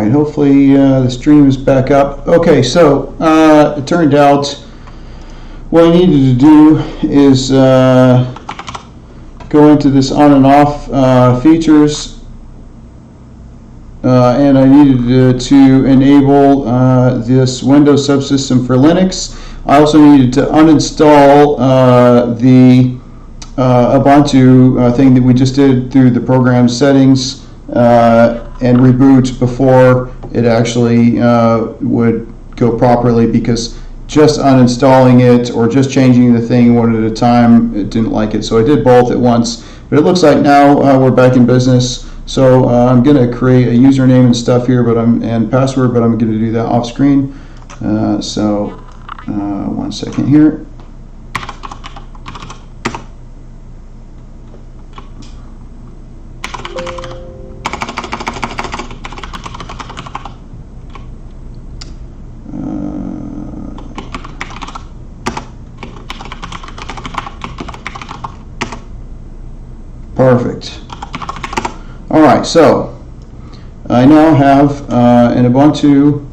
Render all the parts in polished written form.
right, hopefully the stream is back up. Okay, so it turned out what I needed to do is go into this on and off features, and I needed to enable this Windows subsystem for Linux. I also needed to uninstall the Ubuntu thing that we just did through the program settings and reboot before it actually would go properly, because just uninstalling it or just changing the thing one at a time, it didn't like it. So I did both at once. But it looks like now we're back in business. So I'm going to create a username and stuff here, and password, but I'm going to do that off screen. So 1 second here. Perfect. All right, so I now have an Ubuntu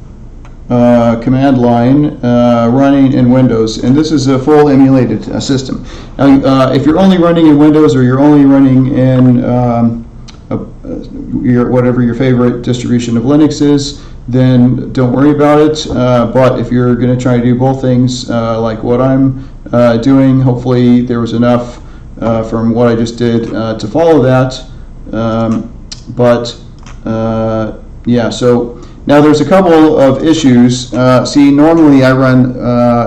command line running in Windows, and this is a full emulated system. Now, if you're only running in Windows, or you're only running in whatever your favorite distribution of Linux is, then don't worry about it. But if you're going to try to do both things like what I'm doing, hopefully there was enough from what I just did to follow that. Yeah, so now there's a couple of issues. See, normally I run,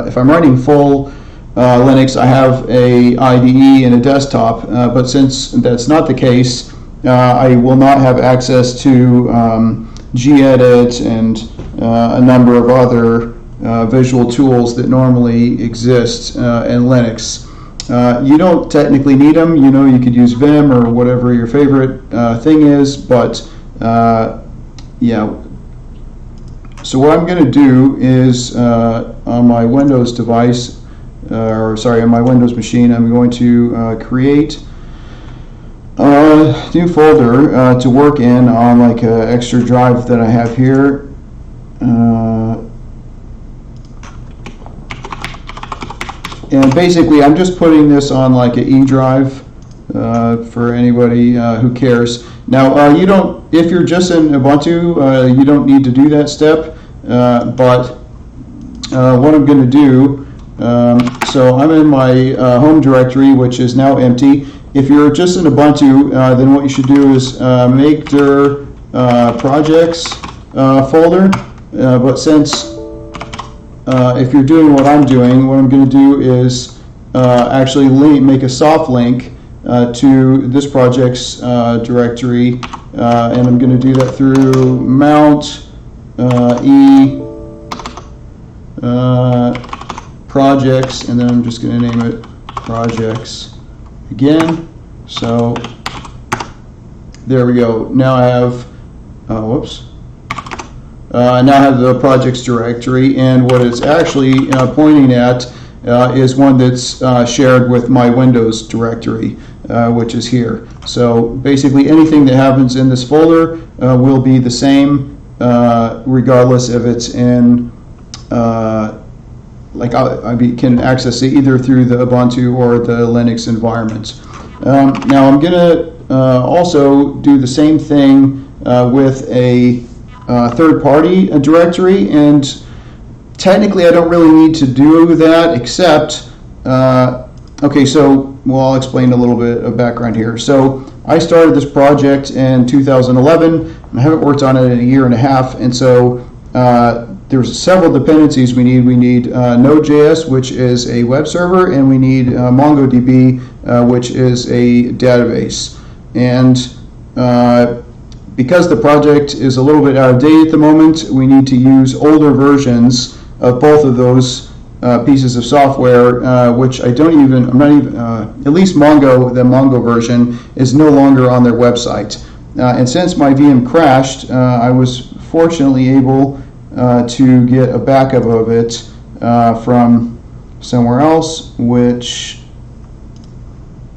if I'm running full Linux, I have a IDE and a desktop, but since that's not the case, I will not have access to gedit and a number of other visual tools that normally exist in Linux. You don't technically need them. You know, you could use Vim or whatever your favorite thing is, but yeah. So what I'm going to do is on my Windows device, or sorry, on my Windows machine, I'm going to create a new folder to work in on like an extra drive that I have here. And basically, I'm just putting this on like an E drive for anybody who cares. Now, you don't, if you're just in Ubuntu, you don't need to do that step. But what I'm going to do, so I'm in my home directory, which is now empty. If you're just in Ubuntu, then what you should do is make dir projects folder. But since if you're doing what I'm doing, what I'm going to do is actually make a soft link to this project's directory, and I'm going to do that through mount e projects, and then I'm just going to name it projects again. So there we go. Now I have whoops. Now I have the projects directory, and what it's actually pointing at is one that's shared with my Windows directory, which is here. So basically anything that happens in this folder will be the same regardless if it's in, like I can access it either through the Ubuntu or the Linux environment. Now I'm going to also do the same thing with a third-party directory, and technically I don't really need to do that, except okay, so well, I'll explain a little bit of background here. So I started this project in 2011, and I haven't worked on it in a year and a half, and so there's several dependencies we need. We need NodeJS, which is a web server, and we need MongoDB, which is a database. And because the project is a little bit out of date at the moment, we need to use older versions of both of those pieces of software, which I'm not even, at least the Mongo version is no longer on their website. And since my VM crashed, I was fortunately able to get a backup of it from somewhere else, which,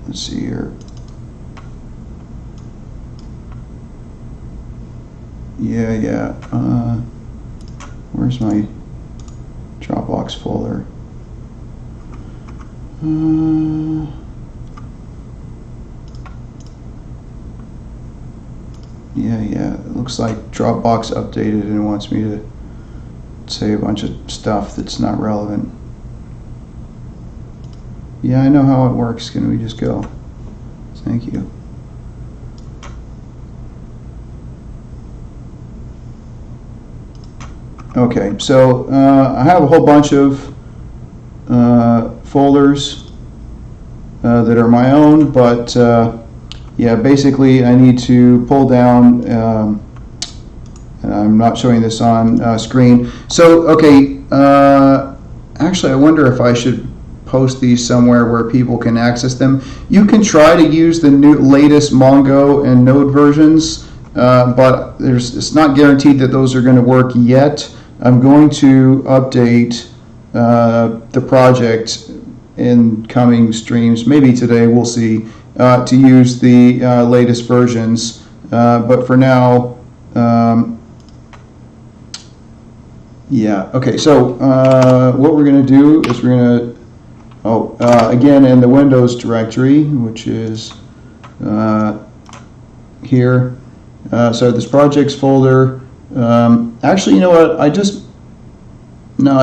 let's see here. Yeah. Where's my Dropbox folder? Yeah. It looks like Dropbox updated and wants me to say a bunch of stuff that's not relevant. Yeah, I know how it works. Can we just go? Thank you. Okay, so I have a whole bunch of folders that are my own, but yeah, basically I need to pull down, and I'm not showing this on screen. So, okay, actually I wonder if I should post these somewhere where people can access them. You can try to use the latest Mongo and Node versions, but it's not guaranteed that those are going to work yet. I'm going to update the project in coming streams, maybe today, we'll see, to use the latest versions. But for now, yeah, okay, so what we're going to do is we're going to, again, in the Windows directory, which is here, so this projects folder. Actually, you know what?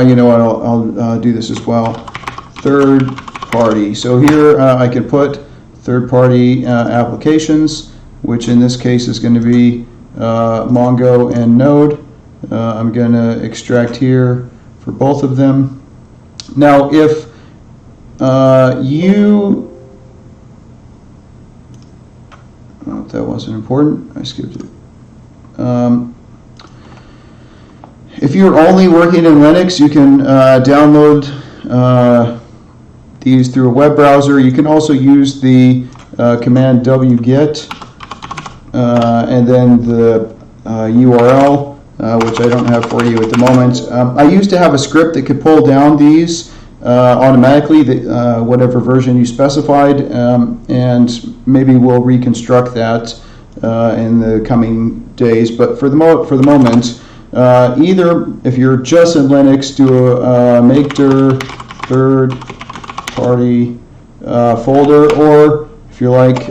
You know what? I'll do this as well. Third party. So here I can put third party applications, which in this case is going to be Mongo and Node. I'm going to extract here for both of them. Now, if that wasn't important. I skipped it. If you're only working in Linux, you can download these through a web browser. You can also use the command wget and then the URL, which I don't have for you at the moment. I used to have a script that could pull down these automatically, whatever version you specified, and maybe we'll reconstruct that in the coming days. But for the moment, either if you're just in Linux, do a make dir third party folder, or if you're like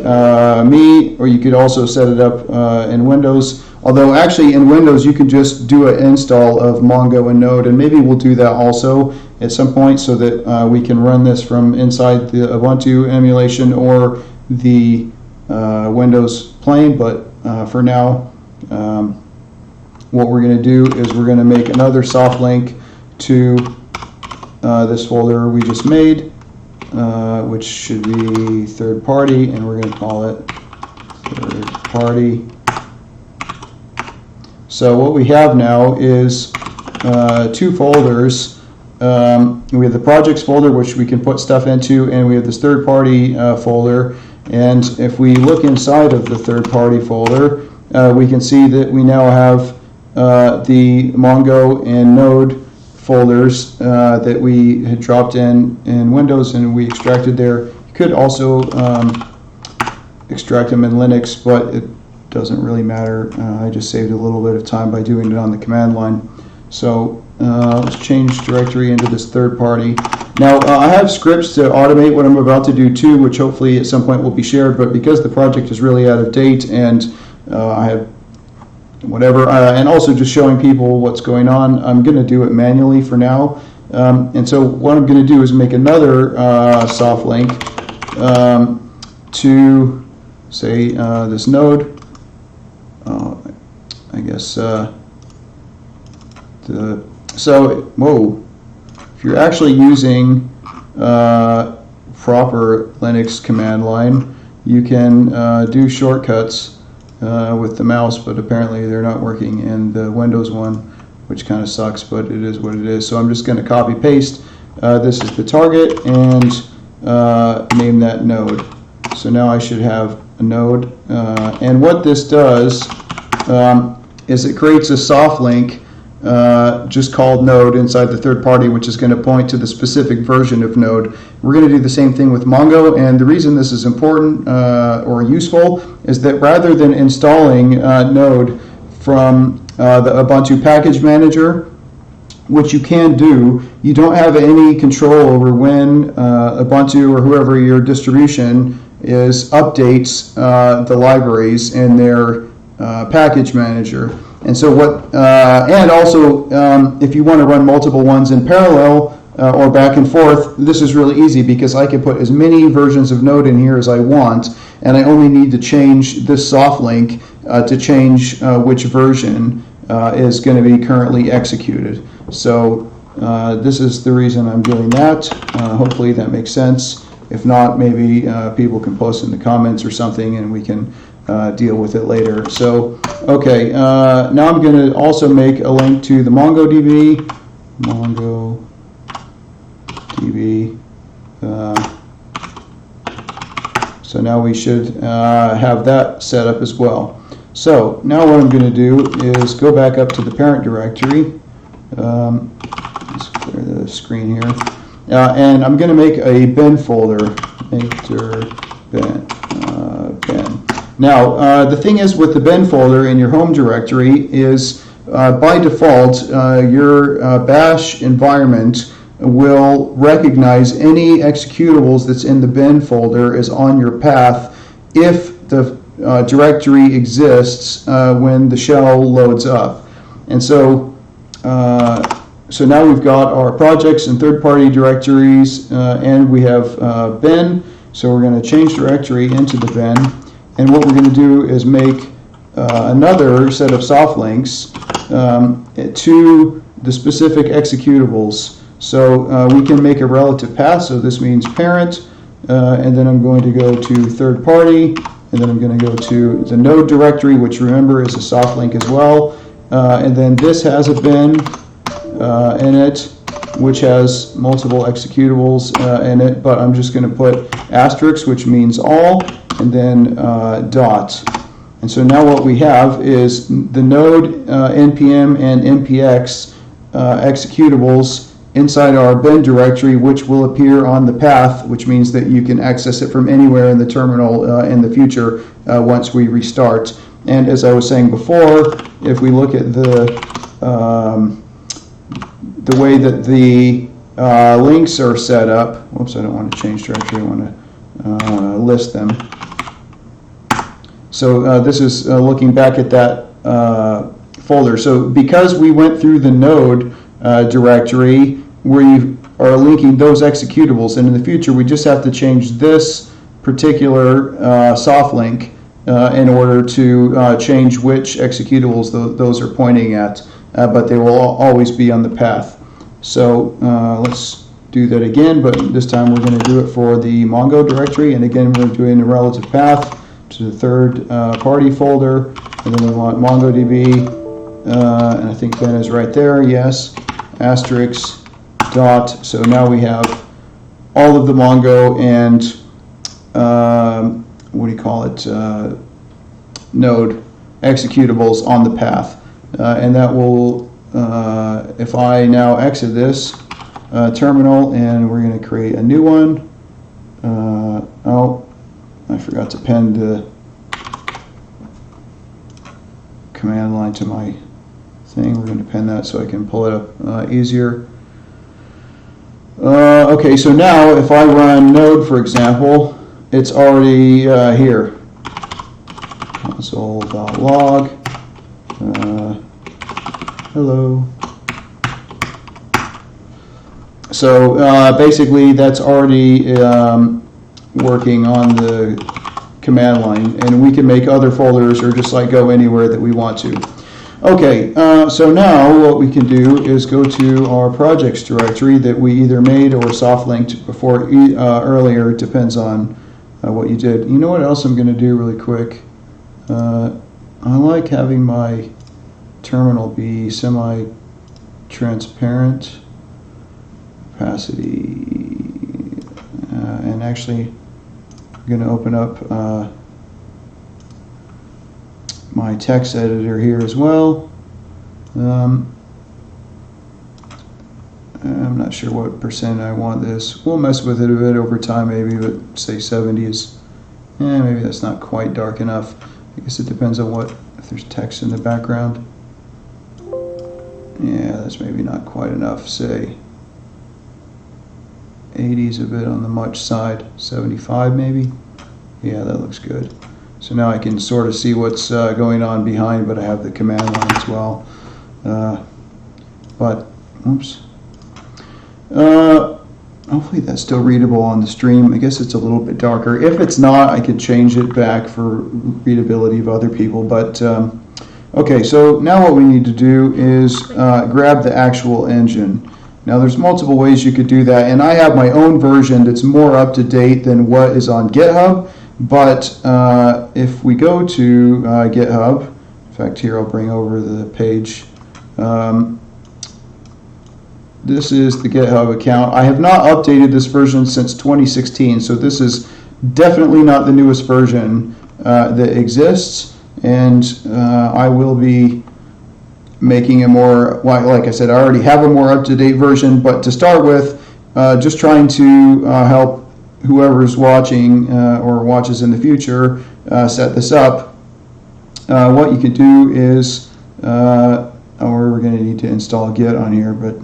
me, or you could also set it up in Windows. Although actually in Windows you can just do an install of Mongo and Node, and maybe we'll do that also at some point so that we can run this from inside the Ubuntu emulation or the Windows plane. But for now, what we're going to do is we're going to make another soft link to this folder we just made, which should be third party, and we're going to call it third party. So what we have now is two folders. We have the projects folder, which we can put stuff into, and we have this third party folder. And if we look inside of the third party folder, we can see that we now have the Mongo and Node folders that we had dropped in Windows and we extracted there. You could also extract them in Linux, but it doesn't really matter. I just saved a little bit of time by doing it on the command line. So let's change directory into this third party. Now I have scripts to automate what I'm about to do too, which hopefully at some point will be shared, but because the project is really out of date and I have whatever, and also just showing people what's going on, I'm going to do it manually for now. And so what I'm going to do is make another soft link to say this node. I guess if you're actually using proper Linux command line, you can do shortcuts with the mouse, but apparently they're not working in the Windows one, which kind of sucks, but it is what it is. So I'm just going to copy paste. This is the target, and name that node. So now I should have a node, and what this does is it creates a soft link just called node inside the third party, which is going to point to the specific version of node. We're going to do the same thing with Mongo, and the reason this is important or useful is that rather than installing node from the Ubuntu package manager, which you can do. You don't have any control over when Ubuntu or whoever your distribution is updates the libraries in their package manager. And so and also if you want to run multiple ones in parallel or back and forth, this is really easy because I can put as many versions of Node in here as I want, and I only need to change this soft link to change which version is going to be currently executed. So this is the reason I'm doing that. Hopefully that makes sense. If not, maybe people can post in the comments or something and we can deal with it later. So, okay, now I'm going to also make a link to the MongoDB. So now we should have that set up as well. So now what I'm going to do is go back up to the parent directory. Let's clear the screen here. And I'm going to make a bin folder. bin. Now, the thing is with the bin folder in your home directory is by default, your bash environment will recognize any executables that's in the bin folder as on your path if the directory exists when the shell loads up. And so now we've got our projects and third-party directories, and we have bin. So we're going to change directory into the bin, and what we're going to do is make another set of soft links to the specific executables. So we can make a relative path. So this means parent, and then I'm going to go to third-party, and then I'm going to go to the node directory, which remember is a soft link as well. And then this has a bin in it, which has multiple executables in it, but I'm just going to put asterisk, which means all, and then dot. And so now what we have is the node npm and npx executables inside our bin directory, which will appear on the path, which means that you can access it from anywhere in the terminal in the future once we restart. And as I was saying before, if we look at the way that the links are set up, whoops, I don't want to change directory, I want to list them. So this is looking back at that folder. So because we went through the node directory, we are linking those executables, and in the future we just have to change this particular soft link in order to change which executables those are pointing at, but they will always be on the path. So let's do that again, but this time we're going to do it for the Mongo directory, and again we're doing a relative path to the third party folder, and then we want MongoDB, and I think Ben is right there, yes, asterisk, dot. So now we have all of the Mongo and what do you call it, node executables on the path, and that will, if I now exit this terminal, and we're going to create a new one. Oh, I forgot to append the command line to my thing. We're going to append that so I can pull it up easier. Okay, so now if I run node, for example, it's already here. Console.log. Hello. So basically that's already working on the command line, and we can make other folders or just like go anywhere that we want to. Okay, so now what we can do is go to our projects directory that we either made or soft linked before earlier. It depends on what you did. You know what else I'm going to do really quick? I like having my terminal be semi-transparent. Opacity, and actually I'm going to open up my text editor here as well. I'm not sure what percent I want this. We'll mess with it a bit over time maybe, but say 70 is, maybe that's not quite dark enough. I guess it depends on what if there's text in the background. Yeah, that's maybe not quite enough. Say 80 is a bit on the much side. 75 maybe. Yeah, that looks good. So now I can sort of see what's going on behind, but I have the command line as well. But, oops. Hopefully that's still readable on the stream. I guess it's a little bit darker. If it's not, I could change it back for readability of other people. But okay, so now what we need to do is grab the actual engine. Now there's multiple ways you could do that, and I have my own version that's more up to date than what is on GitHub. But if we go to GitHub, in fact here I'll bring over the page. This is the GitHub account. I have not updated this version since 2016, so this is definitely not the newest version that exists, and I will be making a more, like I said, I already have a more up-to-date version, but to start with, just trying to help whoever's watching or watches in the future set this up. What you can do is, we're going to need to install Git on here, but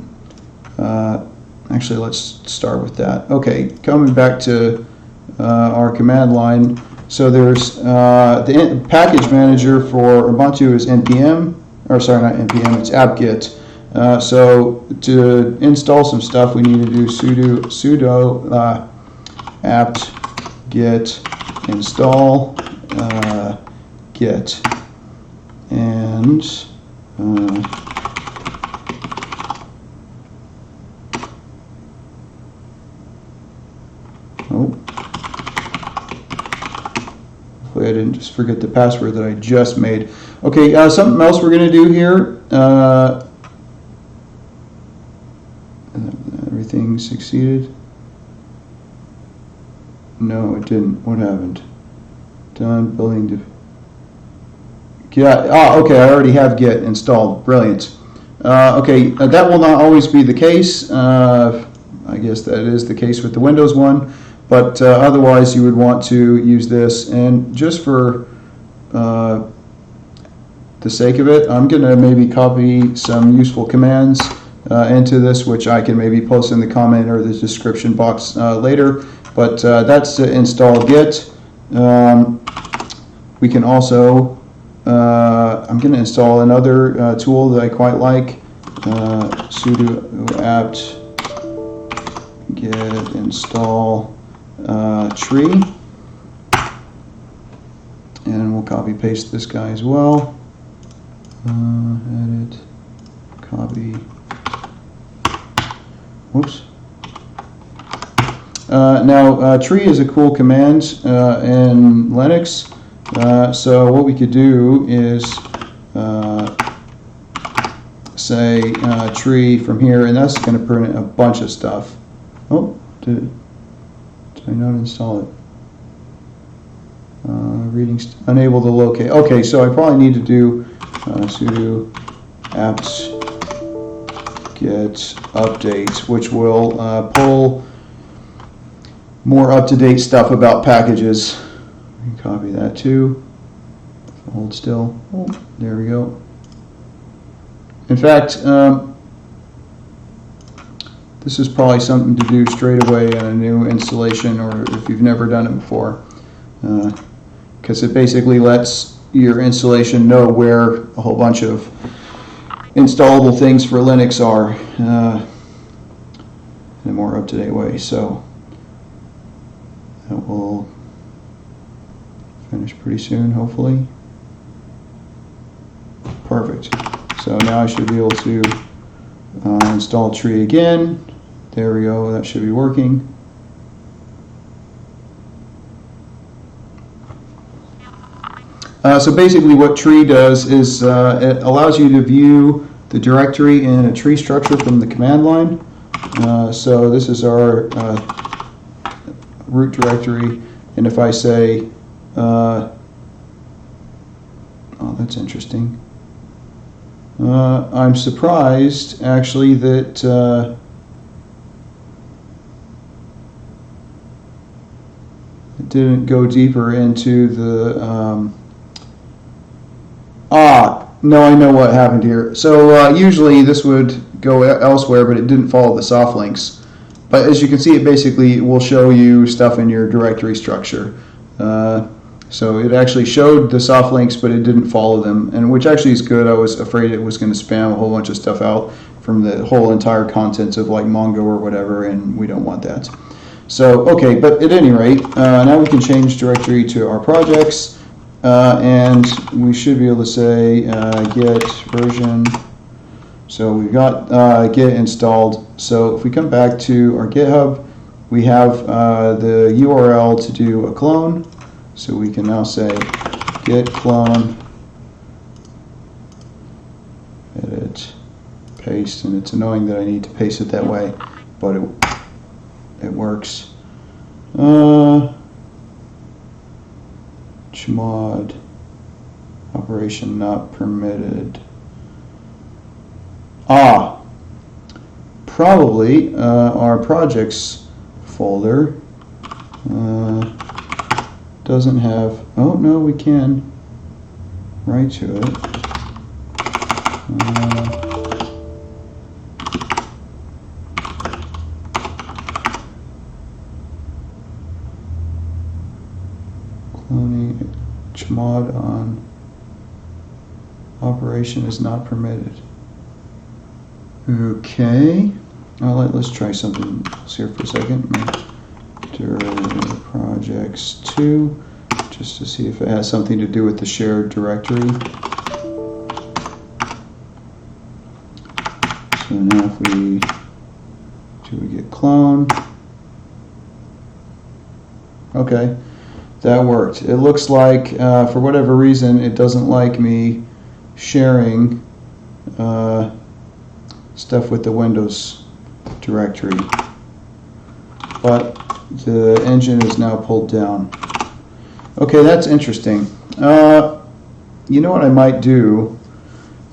actually let's start with that. Okay, coming back to our command line. So there's the package manager for Ubuntu is npm, or sorry, not npm, it's apt-get. So to install some stuff, we need to do sudo apt-get install git, and hopefully I didn't just forget the password that I just made. Okay, something else we're going to do here. Everything succeeded. No, it didn't. What happened? Done building to Git. Okay, I already have Git installed. Brilliant. Okay, that will not always be the case. I guess that is the case with the Windows one, but otherwise you would want to use this. And just for the sake of it, I'm going to maybe copy some useful commands into this, which I can maybe post in the comment or the description box later. But that's to install Git. We can also, I'm going to install another tool that I quite like, sudo apt-get install tree. And we'll copy paste this guy as well. Edit, copy, whoops. Now, tree is a cool command in Linux. So what we could do is say tree from here, and that's going to print a bunch of stuff. Oh, did I not install it? Reading unable to locate. Okay, so I probably need to do sudo apt-get update, which will pull more up-to-date stuff about packages. Copy that too. Hold still. Oh, there we go. In fact, this is probably something to do straight away in a new installation, or if you've never done it before, because it basically lets your installation know where a whole bunch of installable things for Linux are in a more up-to-date way. So that will finish pretty soon, hopefully. Perfect. So now I should be able to install tree again. There we go, that should be working. So basically what tree does is it allows you to view the directory in a tree structure from the command line. So this is our root directory, and if I say, oh, that's interesting. I'm surprised actually that it didn't go deeper into the No, I know what happened here. So usually this would go elsewhere, but it didn't follow the soft links. But as you can see, it basically will show you stuff in your directory structure. So it actually showed the soft links, but it didn't follow them, and which actually is good. I was afraid it was going to spam a whole bunch of stuff out from the whole entire contents of like Mongo or whatever, and we don't want that. So, okay, but at any rate, now we can change directory to our projects, and we should be able to say get version. So we've got Git installed. So if we come back to our GitHub, we have the URL to do a clone. So we can now say git clone, edit, paste, and it's annoying that I need to paste it that way, but it works. Chmod, operation not permitted. Probably our projects folder doesn't have, oh no, we can write to it. Cloning chmod on operation is not permitted. Okay, let's try something else here for a second. Projects 2, just to see if it has something to do with the shared directory. So now if we get clone. Okay, that worked. It looks like for whatever reason it doesn't like me sharing stuff with the Windows directory, but the engine is now pulled down. Okay, that's interesting. You know what I might do,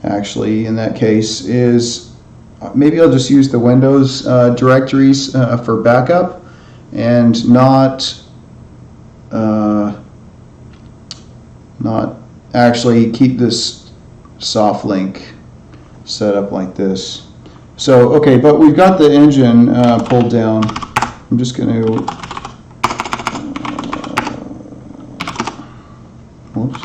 actually, in that case, is maybe I'll just use the Windows directories for backup, and not actually keep this soft link set up like this. So, okay, but we've got the engine pulled down. I'm just going to, whoops.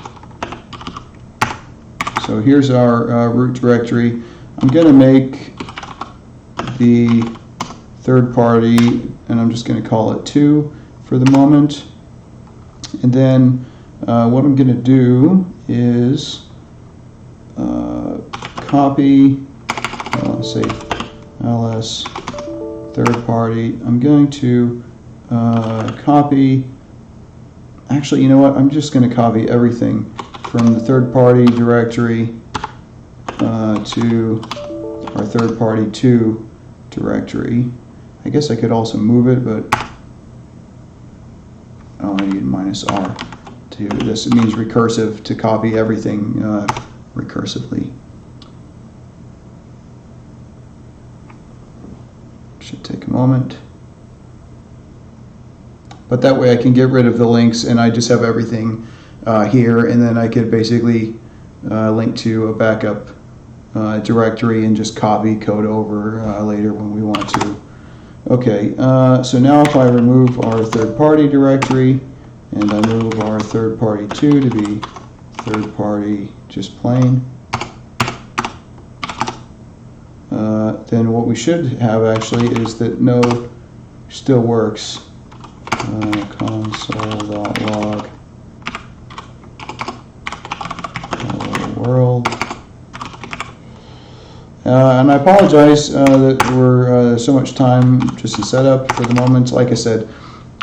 So here's our root directory. I'm going to make the third party, and I'm just going to call it 2 for the moment. And then what I'm going to do is copy, say ls third party. I'm going to copy, actually, you know what, I'm just going to copy everything from the third party directory to our third party 2 directory. I guess I could also move it, but I need -r to do this. It means recursive, to copy everything recursively. Should take a moment. But that way I can get rid of the links and I just have everything here, and then I could basically link to a backup directory and just copy code over later when we want to. Okay, so now if I remove our third party directory and I move our third party 2 to be third party just plain, then what we should have actually is that node still works. Console.log hello world. And I apologize that we're so much time just in setup for the moment. Like I said,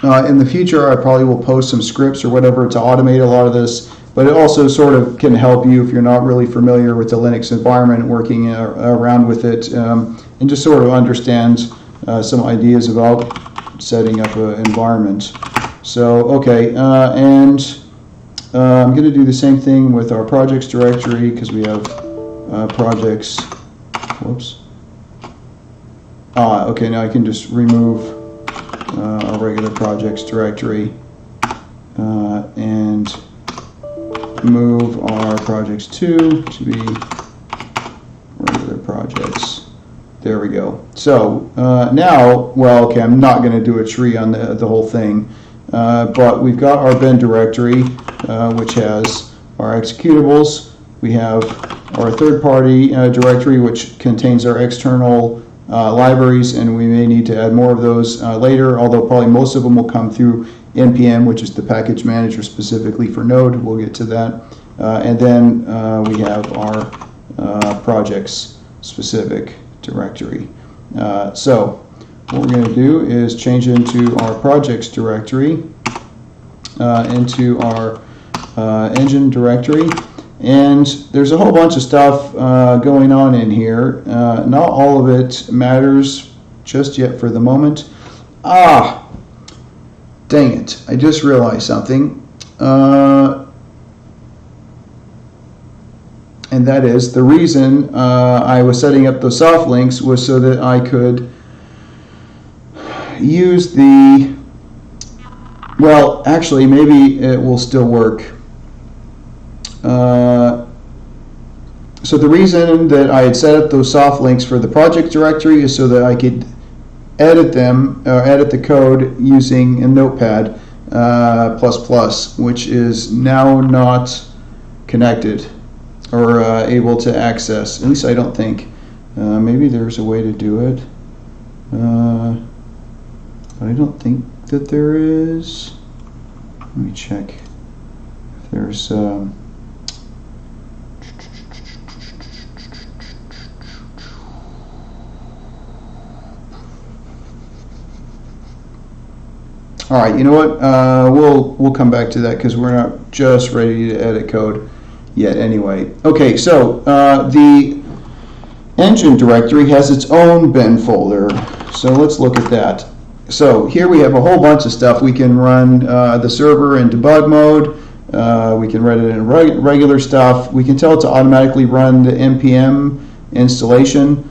in the future I probably will post some scripts or whatever to automate a lot of this, but it also sort of can help you if you're not really familiar with the Linux environment, working around with it, and just sort of understand some ideas about setting up an environment. So, okay, and I'm going to do the same thing with our projects directory, because we have projects. Whoops. Okay, now I can just remove our regular projects directory and move our projects to be regular projects. There we go. So now, well, okay, I'm not going to do a tree on the whole thing, but we've got our bin directory, which has our executables. We have our third-party directory, which contains our external libraries, and we may need to add more of those later, although probably most of them will come through npm, which is the package manager specifically for Node. We'll get to that. And then we have our projects specific directory. So what we're going to do is change into our projects directory, into our engine directory. And there's a whole bunch of stuff going on in here. Not all of it matters just yet for the moment. Dang it, I just realized something. And that is the reason I was setting up those soft links was so that I could use the, well, actually, maybe it will still work. So the reason that I had set up those soft links for the project directory is so that I could edit them, edit the code using a Notepad++, which is now not connected or able to access. At least I don't think. Maybe there's a way to do it. But I don't think that there is. Let me check if there's... All right, you know what? We'll come back to that because we're not just ready to edit code yet anyway. Okay, so the engine directory has its own bin folder. So let's look at that. So here we have a whole bunch of stuff. We can run the server in debug mode. We can run it in regular stuff. We can tell it to automatically run the npm installation,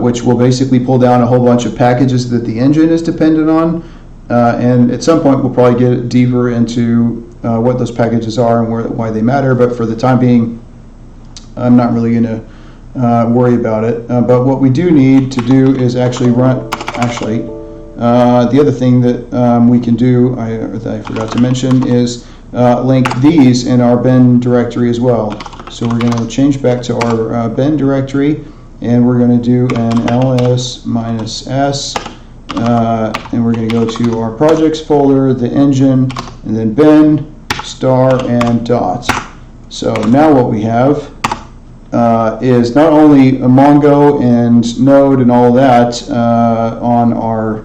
which will basically pull down a whole bunch of packages that the engine is dependent on. And at some point we'll probably get deeper into what those packages are and why they matter, but for the time being I'm not really going to worry about it. But what we do need to do is actually run, the other thing that we can do, that I forgot to mention, is link these in our bin directory as well. So we're going to change back to our bin directory, and we're going to do an ls-s, and we're going to go to our projects folder, the engine, and then bin, star, and dot. So now what we have is not only a Mongo and Node and all that on our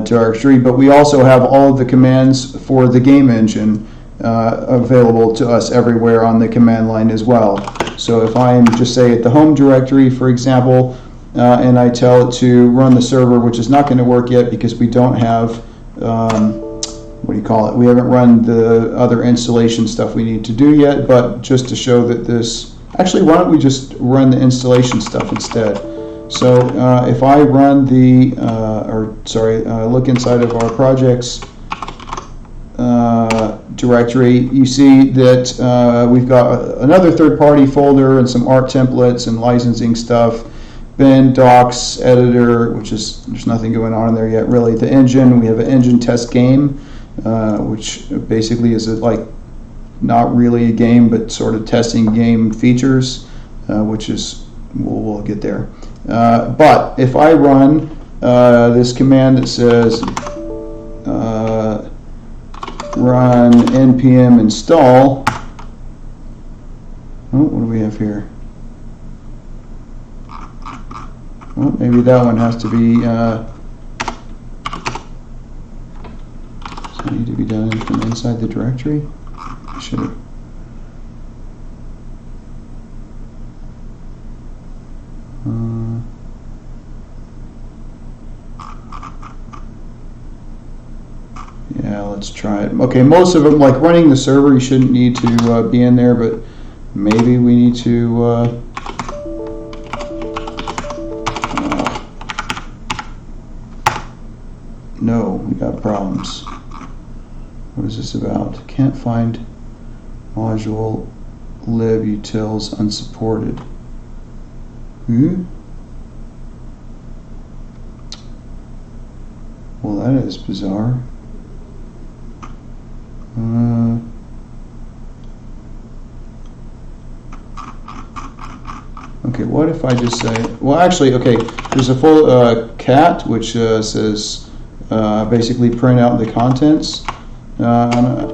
directory, but we also have all of the commands for the game engine available to us everywhere on the command line as well. So if I'm just say at the home directory, for example, and I tell it to run the server, which is not going to work yet because we don't have, what do you call it? We haven't run the other installation stuff we need to do yet, but just to show that this, actually, why don't we just run the installation stuff instead? So if I run the, look inside of our projects directory, you see that we've got another third-party folder and some art templates and licensing stuff. Bin, docs, editor, which is, there's nothing going on in there yet really. The engine, we have an engine test game, which basically is like not really a game, but sort of testing game features, which is, we'll get there. But if I run this command that says run npm install, what do we have here? Well, maybe that one has to be, does it need to be done from inside the directory? I should have. Yeah, let's try it. Okay, most of them, like running the server, you shouldn't need to be in there, but maybe we need to no, we got problems. What is this about? Can't find module libutils unsupported. Well, that is bizarre. Okay, what if I just say, well, actually, okay, there's a full cat which says basically print out the contents. No,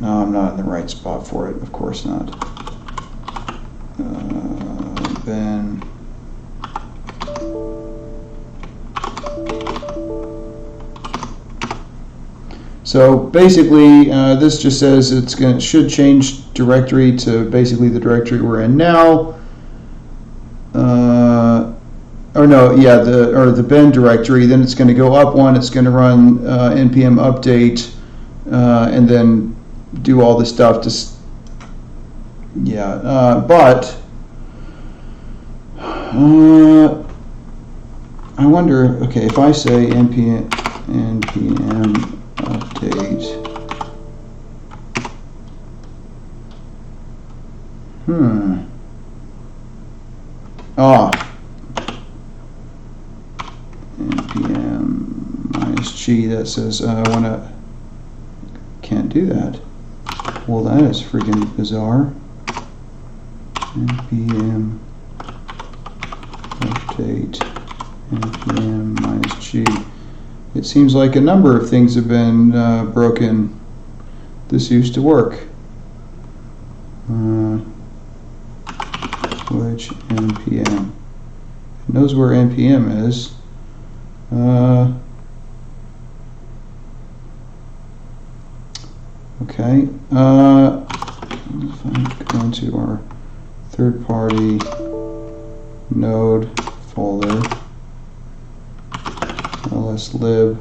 I'm not in the right spot for it, of course not. Then so basically, this just says should change directory to basically the directory we're in now. Or no, yeah, the bin directory. Then it's going to go up one. It's going to run npm update, and then do all this stuff. But I wonder. Okay, if I say npm update. npm -g, that says I can't do that. Well, that is freaking bizarre. npm update npm -g. It seems like a number of things have been broken. This used to work. Which npm? It knows where npm is. Okay. If I go into our third-party node folder, lslib.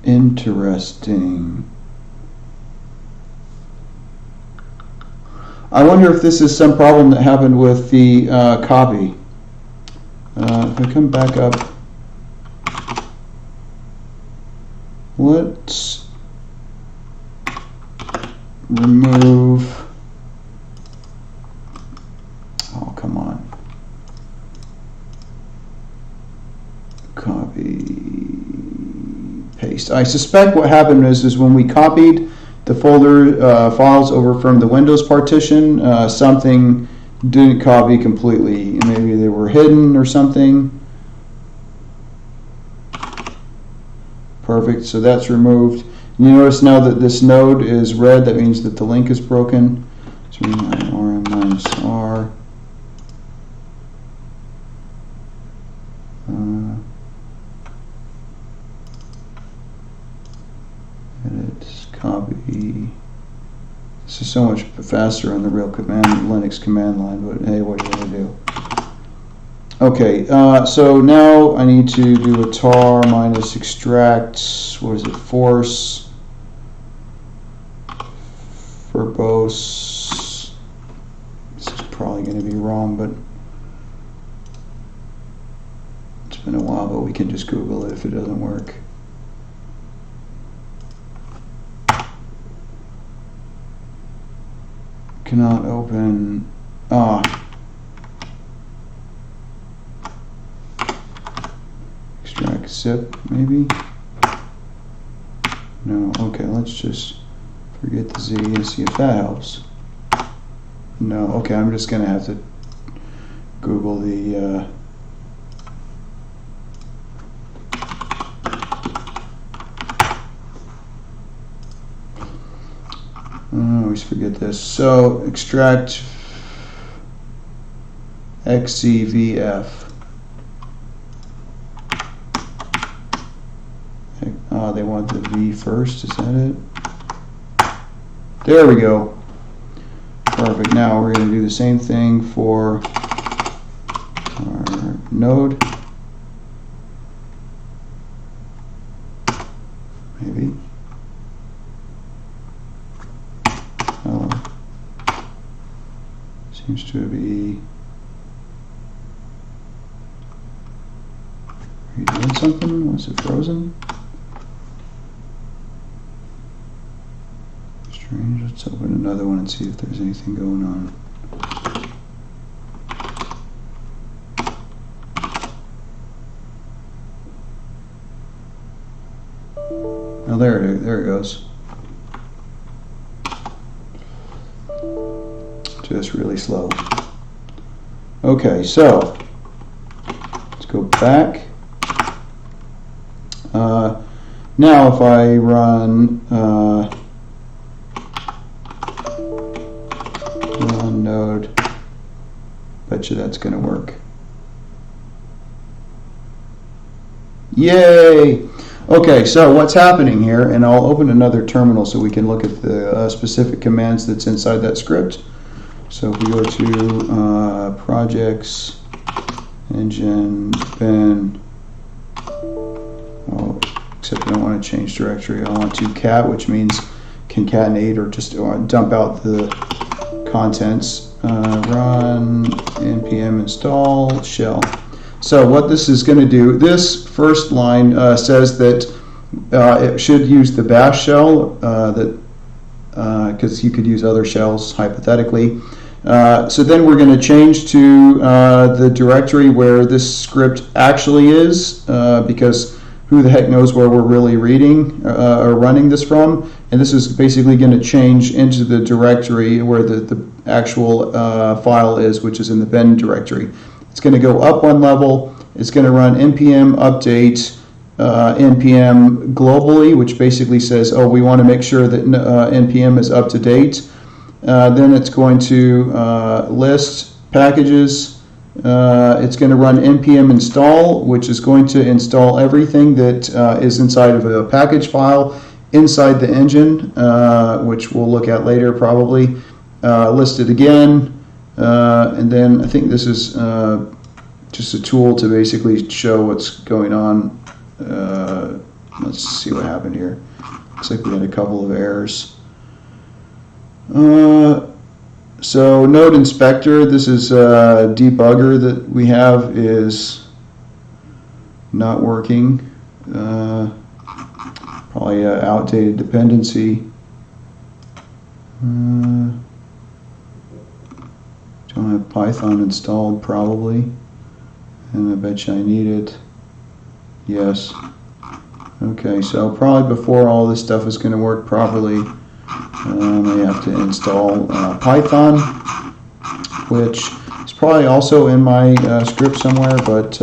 Interesting. I wonder if this is some problem that happened with the copy. If I come back up, let's remove. Oh, come on. Copy, paste. I suspect what happened is when we copied the folder files over from the Windows partition, something didn't copy completely. Maybe they were hidden or something. Perfect, so that's removed. You notice now that this node is red, that means that the link is broken. So rm-r. Edit, copy. This is so much faster on the real Linux command line, but hey, what are you going to do? Okay, so now I need to do a tar minus extract, what is it, force, verbose. This is probably going to be wrong, but it's been a while, but we can just Google it if it doesn't work. Cannot open, extract zip, maybe? No, okay, let's just forget the Z and see if that helps. No, okay, I'm just gonna have to Google the, I always forget this. So extract XCVF. They want the V first, is that it? There we go. Perfect. Now we're going to do the same thing for our node. Maybe. Seems to be Are you doing something? Was it frozen? Strange. Let's open another one and see if there's anything going on. Oh, there it goes. Just really slow. Okay, so let's go back. Now if I run run node, bet you that's going to work. Yay! Okay, so what's happening here, and I'll open another terminal so we can look at the specific commands that's inside that script. So if we go to projects, engine, bin, oh, except I don't want to change directory. I want to cat, which means concatenate or just dump out the contents. Run npm install shell. So what this is going to do, this first line says that it should use the bash shell, because you could use other shells hypothetically. So then we're going to change to the directory where this script actually is, because who the heck knows where we're really reading or running this from. And this is basically going to change into the directory where the actual file is, which is in the bin directory. It's going to go up one level. It's going to run npm update npm globally, which basically says, oh, we want to make sure that npm is up to date. Then it's going to list packages. It's going to run npm install, which is going to install everything that is inside of a package file inside the engine, which we'll look at later probably. List it again. And then I think this is just a tool to basically show what's going on. Let's see what happened here. Looks like we had a couple of errors. So node inspector, this is a debugger that we have, is not working. Probably an outdated dependency. Don't have Python installed probably, and I bet you I need it. Yes. Okay, so probably before all this stuff is going to work properly, I have to install Python, which is probably also in my script somewhere, but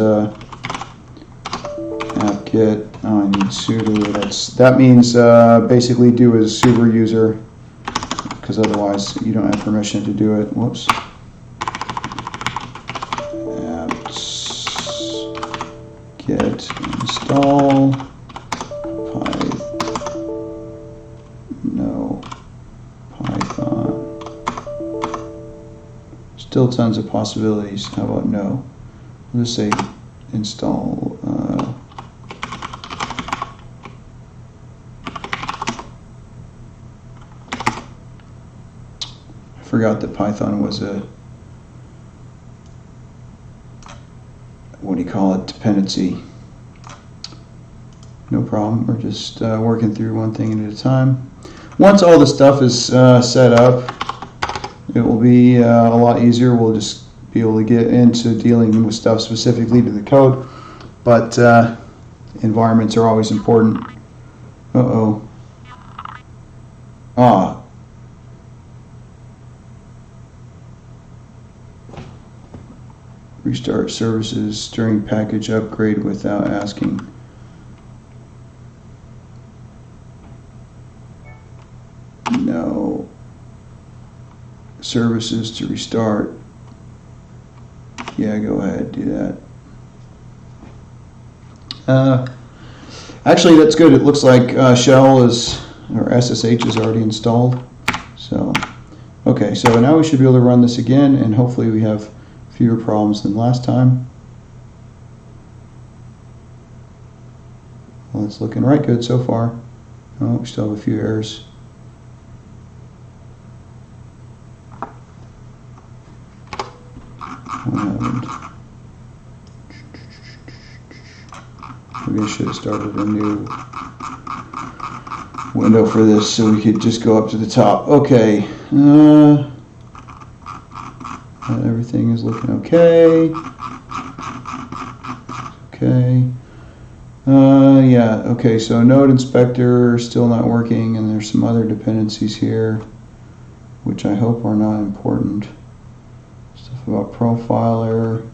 apt-get, oh, I need sudo. That means basically do as super user, because otherwise you don't have permission to do it. Whoops. Apt-get install Python. Still tons of possibilities. How about no? We'll just say install. I forgot that Python was a, what do you call it, dependency. No problem. We're just working through one thing at a time. Once all the stuff is set up, it will be a lot easier. We'll just be able to get into dealing with stuff specifically to the code, but environments are always important. Uh-oh. Ah. Restart services during package upgrade without asking. No. Services to restart. Yeah, go ahead, do that. Actually, that's good. It looks like shell is, or SSH is already installed. So, okay, so now we should be able to run this again, and hopefully we have fewer problems than last time. Well, it's looking right good so far. Oh, we still have a few errors. What happened? Maybe I should have started a new window for this so we could just go up to the top. Okay. Everything is looking okay. Okay. Yeah, okay, so node inspector still not working, and there's some other dependencies here, which I hope are not important. Stuff about profiler.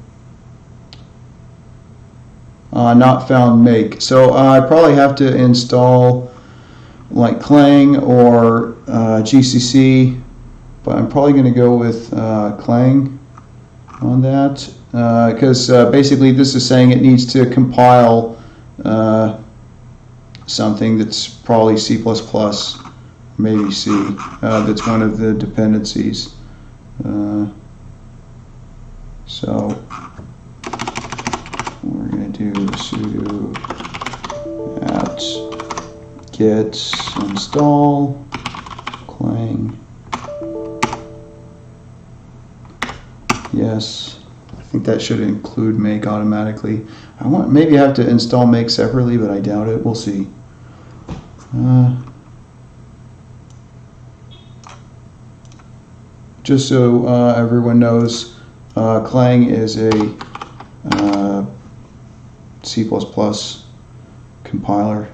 Not found make. So I probably have to install like Clang or GCC, but I'm probably going to go with Clang on that, because basically this is saying it needs to compile something that's probably C++, maybe C, that's one of the dependencies. So we're going to do sudo apt-get install Clang. Yes, I think that should include make automatically. Maybe I have to install make separately, but I doubt it. We'll see. Just so everyone knows, Clang is a C++ compiler.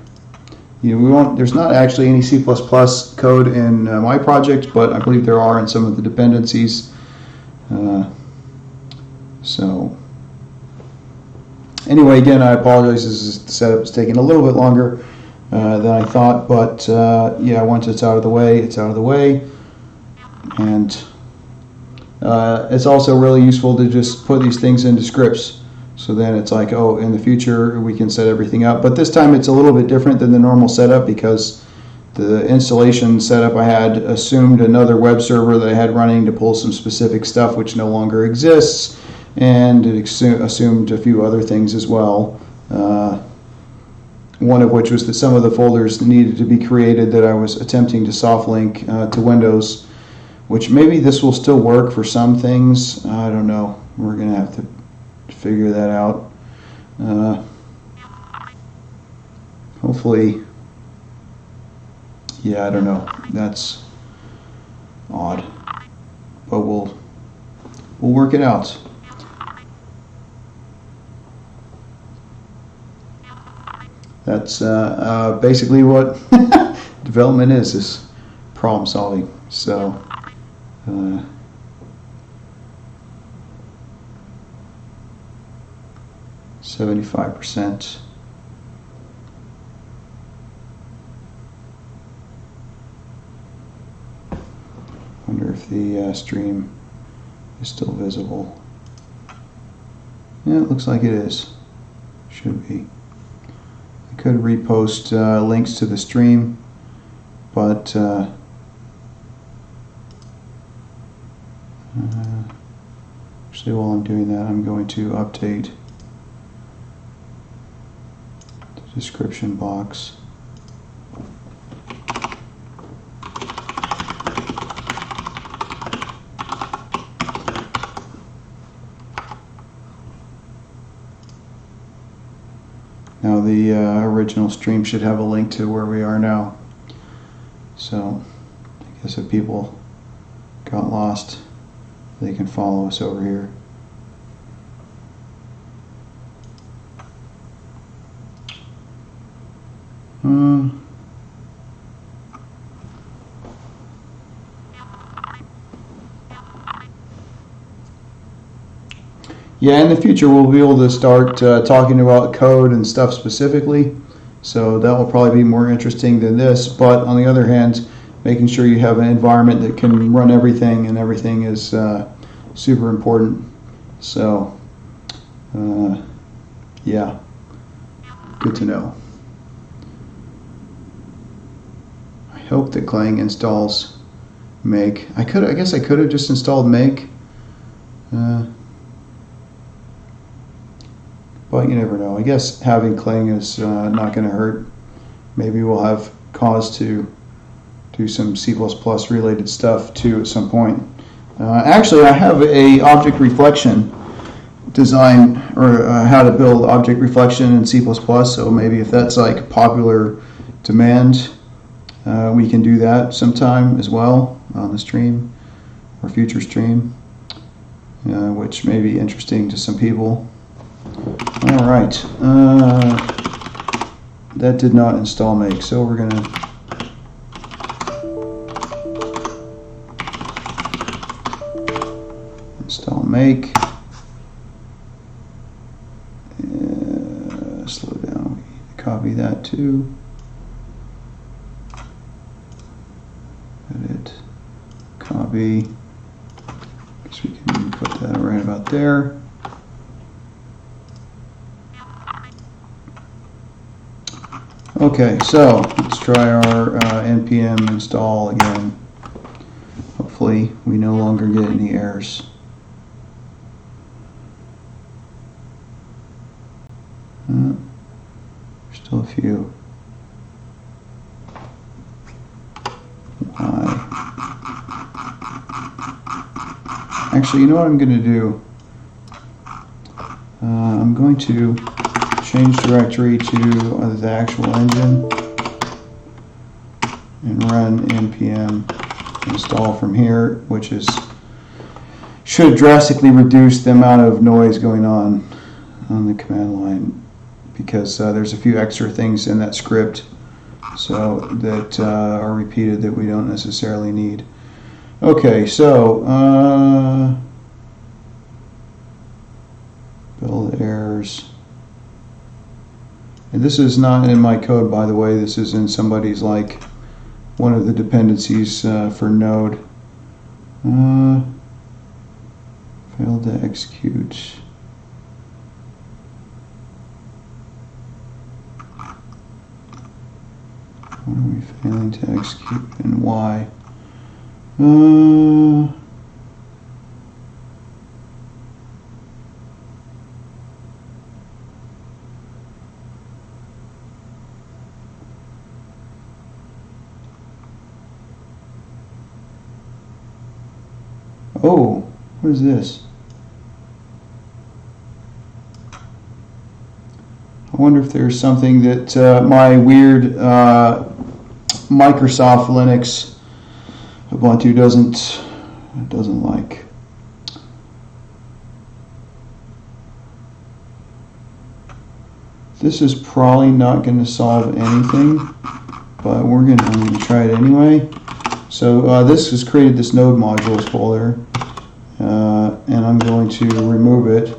There's not actually any C++ code in my project, but I believe there are in some of the dependencies. So anyway, again, I apologize. The setup is taking a little bit longer than I thought, but yeah, once it's out of the way, it's out of the way. And it's also really useful to just put these things into scripts. So then it's like, oh, in the future we can set everything up. But this time it's a little bit different than the normal setup, because the installation setup I had assumed another web server that I had running to pull some specific stuff which no longer exists, and it assumed a few other things as well. One of which was that some of the folders needed to be created that I was attempting to soft link to Windows, which maybe this will still work for some things. I don't know. We're going to have to figure that out. Hopefully, yeah, I don't know. That's odd, but we'll work it out. That's basically what development is problem solving. So 75%. Wonder if the stream is still visible. Yeah, it looks like it is. Should be. I could repost links to the stream, but actually, while I'm doing that, I'm going to update the description box. Now the original stream should have a link to where we are now. So I guess if people got lost, they can follow us over here. Yeah, in the future we'll be able to start talking about code and stuff specifically, so that will probably be more interesting than this. But on the other hand, making sure you have an environment that can run everything and everything is super important. So yeah, good to know. I hope that Clang installs make. I guess I could have just installed make. But you never know. I guess having Clang is not going to hurt. Maybe we'll have cause to do some C++ related stuff too at some point. Actually, I have a object reflection design or how to build object reflection in C++. So maybe if that's like popular demand, we can do that sometime as well on the stream or future stream, which may be interesting to some people. All right, that did not install make, so we're going to install make. Slow down, we need to copy that too. Edit, copy. Guess we can put that right about there. Okay, so let's try our npm install again. Hopefully we no longer get any errors. Still a few. Why? Actually, you know what I'm going to do? I'm going to change directory to the actual engine and run npm install from here, which should drastically reduce the amount of noise going on the command line, because there's a few extra things in that script so that are repeated that we don't necessarily need. Okay, so build errors. And this is not in my code, by the way. This is in somebody's, like, one of the dependencies for Node. Failed to execute. What are we failing to execute and why? Oh, what is this? I wonder if there's something that my weird Microsoft Linux Ubuntu doesn't like. This is probably not going to solve anything, but I'm going to try it anyway. So this has created this node modules folder, and I'm going to remove it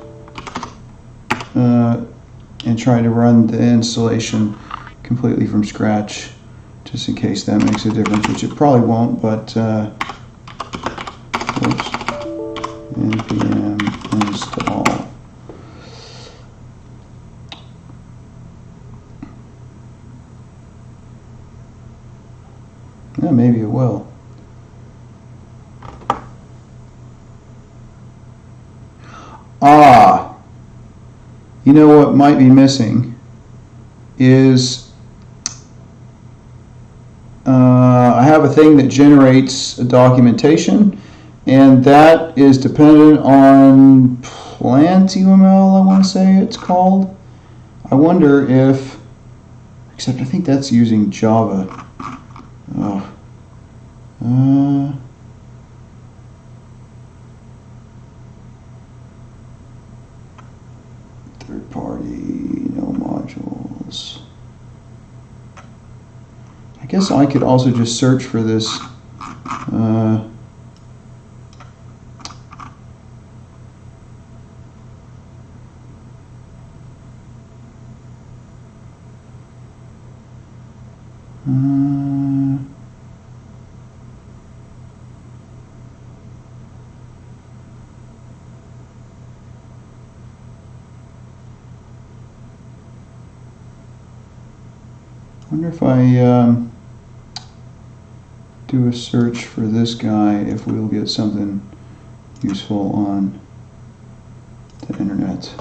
and try to run the installation completely from scratch, just in case that makes a difference, which it probably won't, but npm install. Yeah, maybe it will. You know what might be missing is I have a thing that generates a documentation, and that is dependent on plant.uml, I want to say it's called. I wonder if, except I think that's using Java. Third party, no modules. I guess I could also just search for this. I wonder if I do a search for this guy, if we'll get something useful on the internet.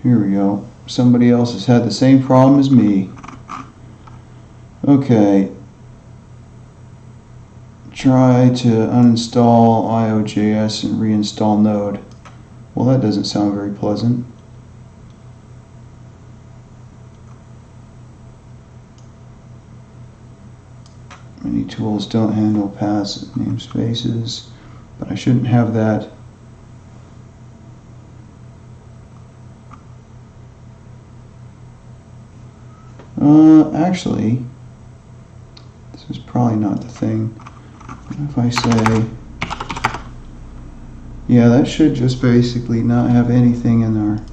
Here we go. Somebody else has had the same problem as me. Okay. try to uninstall IOJS and reinstall Node. Well, that doesn't sound very pleasant. Many tools don't handle paths namespaces, but I shouldn't have that. Actually, this is probably not the thing. If I say, yeah, that should just basically not have anything in there.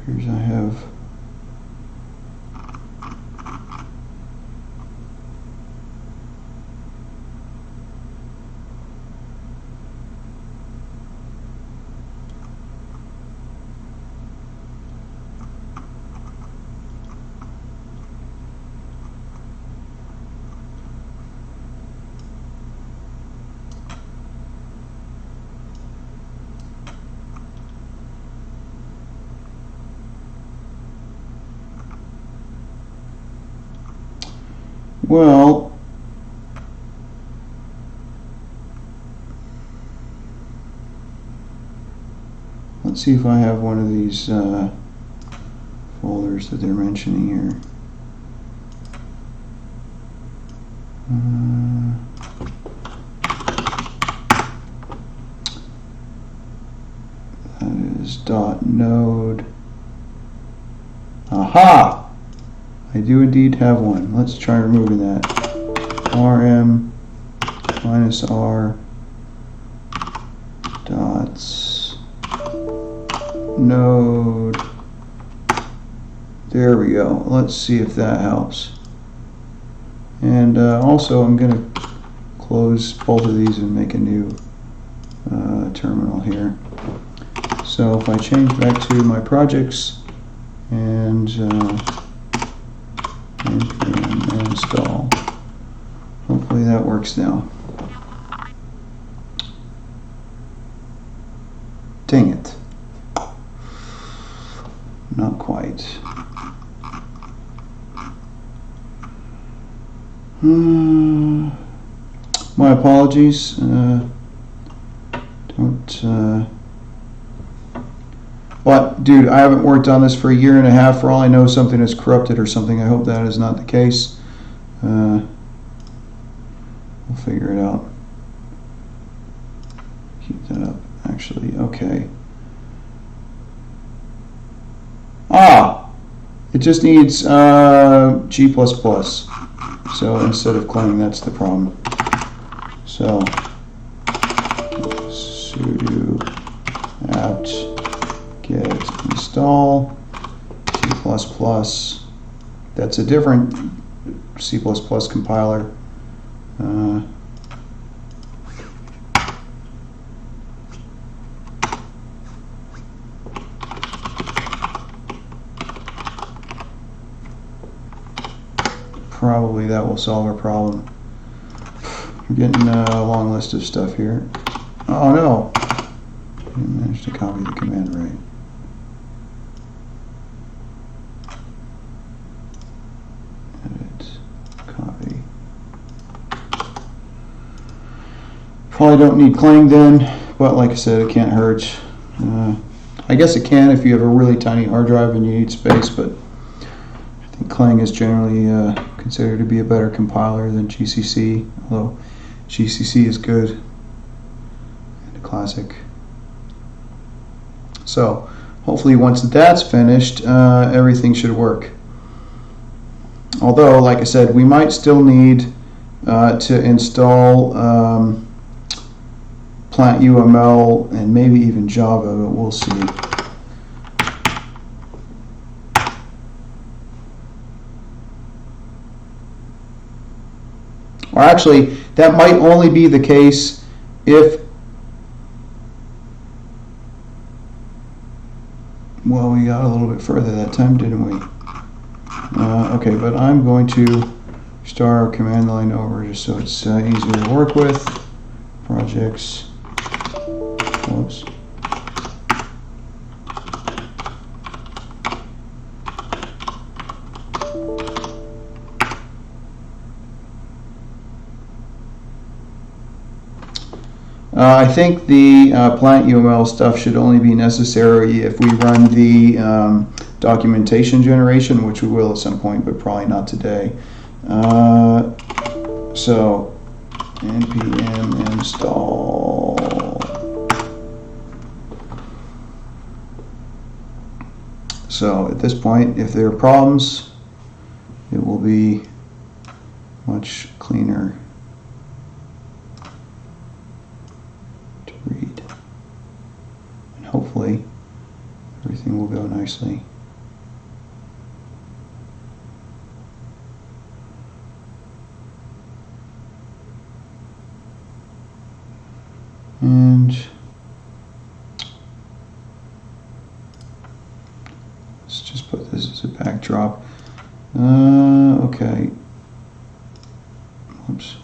Appears I have well, let's see if I have one of these folders that they're mentioning here. That is .node. Aha! I do indeed have one. Let's try removing that. rm -r dots node. There we go. Let's see if that helps. And also I'm going to close both of these and make a new terminal here. So if I change back to my projects and npm install, hopefully that works now. Dang it. Not quite. My apologies. But, dude, I haven't worked on this for a year and a half. For all I know, something is corrupted or something. I hope that is not the case. We'll figure it out. Keep that up, actually. Okay. It just needs G++. So instead of clang, that's the problem. So sudo apt-get install C++. That's a different C++ compiler. Probably that will solve our problem. We're getting a long list of stuff here. Oh no! I didn't manage to copy the command right. Edit, copy. Probably don't need clang then, but like I said, it can't hurt. I guess it can if you have a really tiny hard drive and you need space, but I think clang is generally considered to be a better compiler than GCC, although GCC is good and a classic. So hopefully once that's finished, everything should work. Although, like I said, we might still need to install plant UML and maybe even Java, but we'll see. Or actually, that might only be the case if, well, we got a little bit further that time, didn't we? Okay, but I'm going to start our command line over just so it's easier to work with. Projects, whoops. I think the plant UML stuff should only be necessary if we run the documentation generation, which we will at some point, but probably not today. So npm install. So at this point, if there are problems, it will be much cleaner to read. And hopefully, everything will go nicely. And let's just put this as a backdrop. Okay. Oops.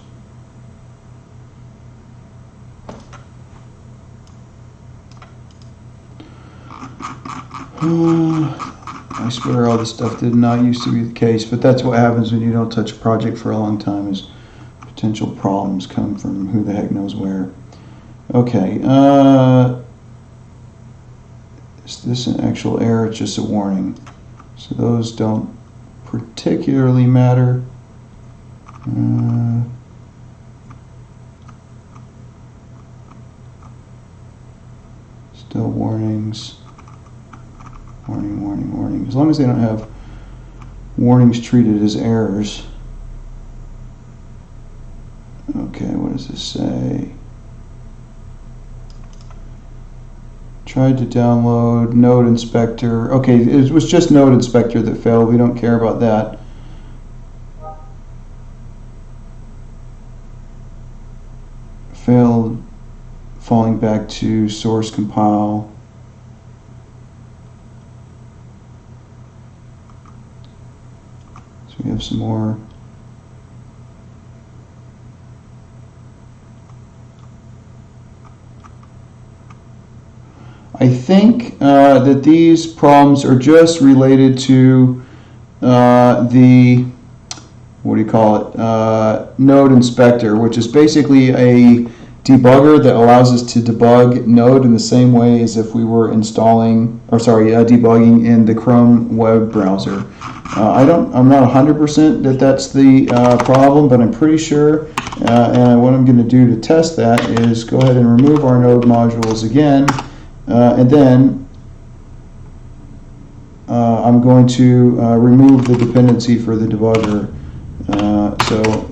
I swear all this stuff did not used to be the case, but that's what happens when you don't touch a project for a long time, is potential problems come from who the heck knows where. Okay, is this an actual error? It's just a warning. So those don't particularly matter. Still warnings. Warning, warning, warning. As long as they don't have warnings treated as errors. Okay, what does this say? Tried to download Node Inspector. Okay, it was just Node Inspector that failed. We don't care about that. Failed falling back to source compile. So we have some more. I think that these problems are just related to the, what do you call it, Node Inspector, which is basically a debugger that allows us to debug Node in the same way as if we were installing, or sorry, debugging in the Chrome web browser. I'm not 100% that that's the problem, but I'm pretty sure. And what I'm going to do to test that is go ahead and remove our Node modules again. And then I'm going to remove the dependency for the debugger. So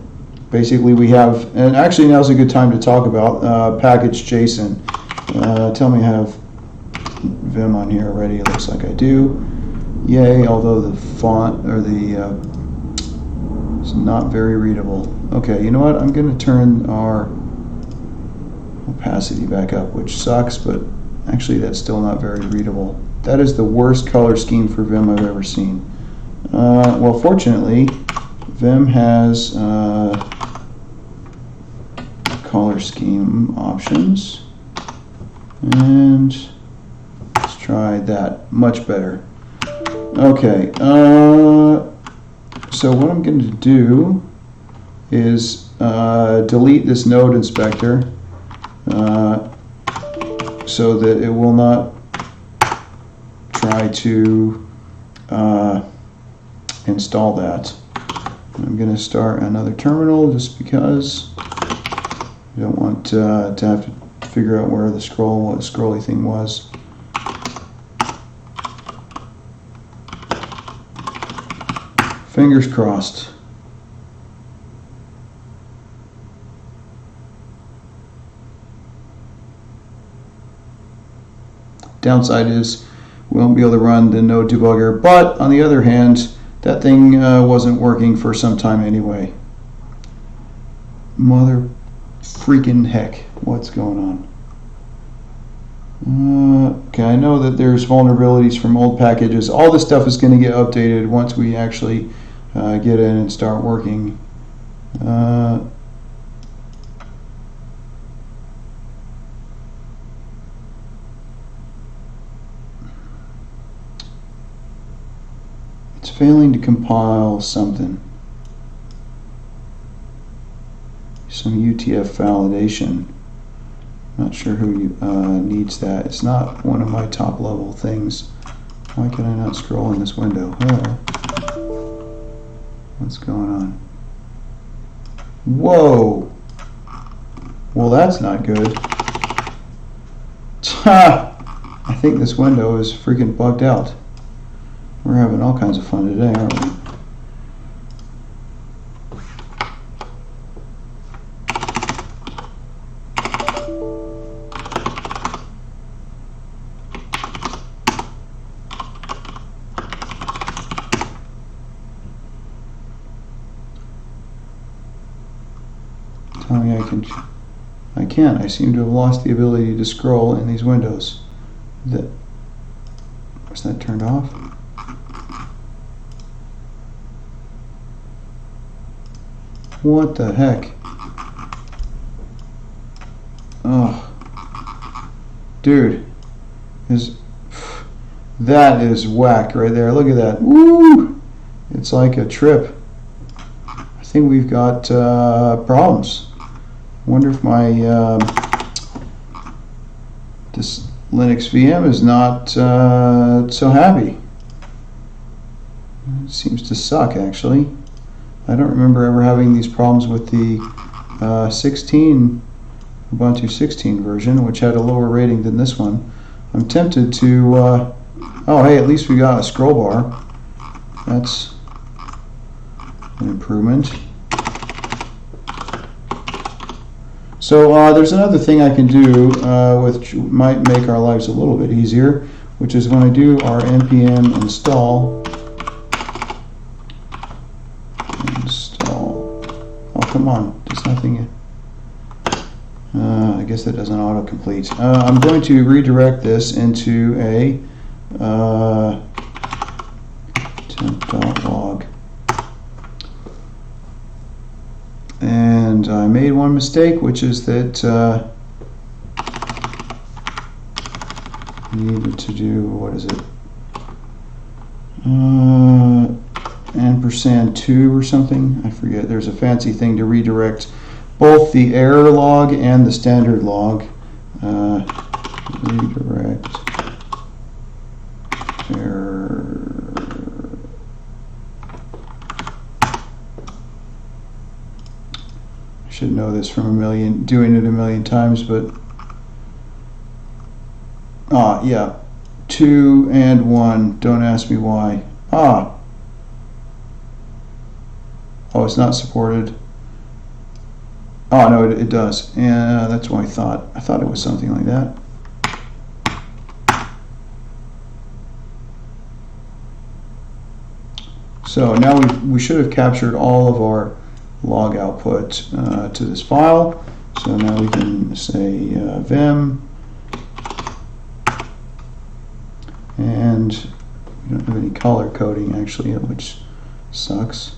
basically we have, and actually now's a good time to talk about package JSON. Tell me I have Vim on here already. It looks like I do. Yay, although the font or the it's not very readable. Okay, you know what? I'm going to turn our opacity back up, which sucks, but actually that's still not very readable. That is the worst color scheme for Vim I've ever seen. Well, fortunately, Vim has color scheme options, and let's try that. Much better. Okay, so what I'm going to do is delete this Node Inspector so that it will not try to install that. I'm going to start another terminal just because I don't want to have to figure out where the scrolly thing was. Fingers crossed. Downside is we won't be able to run the Node debugger, but on the other hand, that thing wasn't working for some time anyway. Mother freaking heck, what's going on? Okay, I know that there's vulnerabilities from old packages. All this stuff is going to get updated once we actually get in and start working. It's failing to compile something. Some UTF validation. Not sure who needs that. It's not one of my top level things. Why can I not scroll in this window? What's going on? Whoa! Well, that's not good. I think this window is freaking bugged out. We're having all kinds of fun today, aren't we? Tell me I can't. I seem to have lost the ability to scroll in these windows. Was that turned off? What the heck? Oh, dude, that is whack right there. Look at that. Woo! It's like a trip. I think we've got problems. Wonder if my this Linux VM is not so happy. It seems to suck, actually. I don't remember ever having these problems with the Ubuntu 16 version, which had a lower rating than this one. I'm tempted to, oh hey, at least we got a scroll bar. That's an improvement. So there's another thing I can do which might make our lives a little bit easier, which is when I do our npm install. Oh, come on, there's nothing. I guess that doesn't autocomplete. I'm going to redirect this into a temp.log. And I made one mistake, which is that I needed to do, what is it? %2 or something. I forget. There's a fancy thing to redirect both the error log and the standard log. Redirect error. I should know this from doing it a million times, but yeah, 2 and 1. Don't ask me why. Oh, it's not supported. Oh no, it does. Yeah, that's what I thought. I thought it was something like that. So now we should have captured all of our log output to this file. So now we can say vim, and we don't have any color coding actually, which sucks.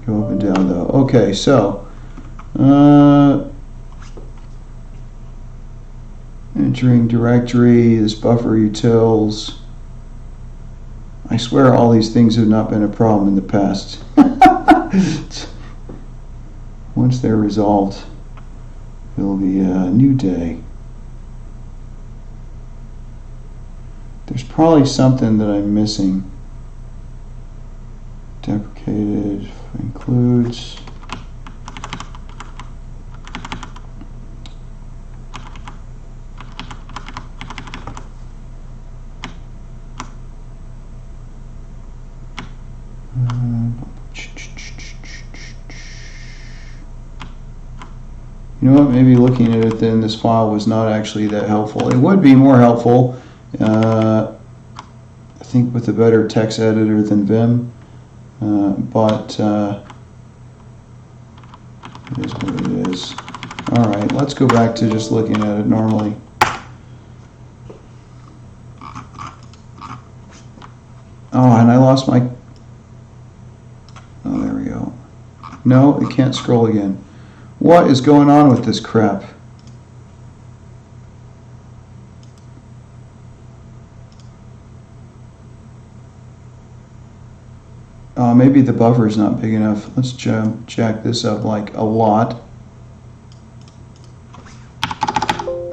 Go up and down though. Okay, so entering directory, this buffer utils. I swear all these things have not been a problem in the past. Once they're resolved, it'll be a new day. There's probably something that I'm missing. Deprecated includes. You know what, maybe looking at it then this file was not actually that helpful. It would be more helpful, I think, with a better text editor than Vim, but it is what it is. Alright, let's go back to just looking at it normally. Oh, and I lost my... Oh, there we go. No, it can't scroll again. What is going on with this crap? maybe the buffer is not big enough. Let's jack this up like a lot.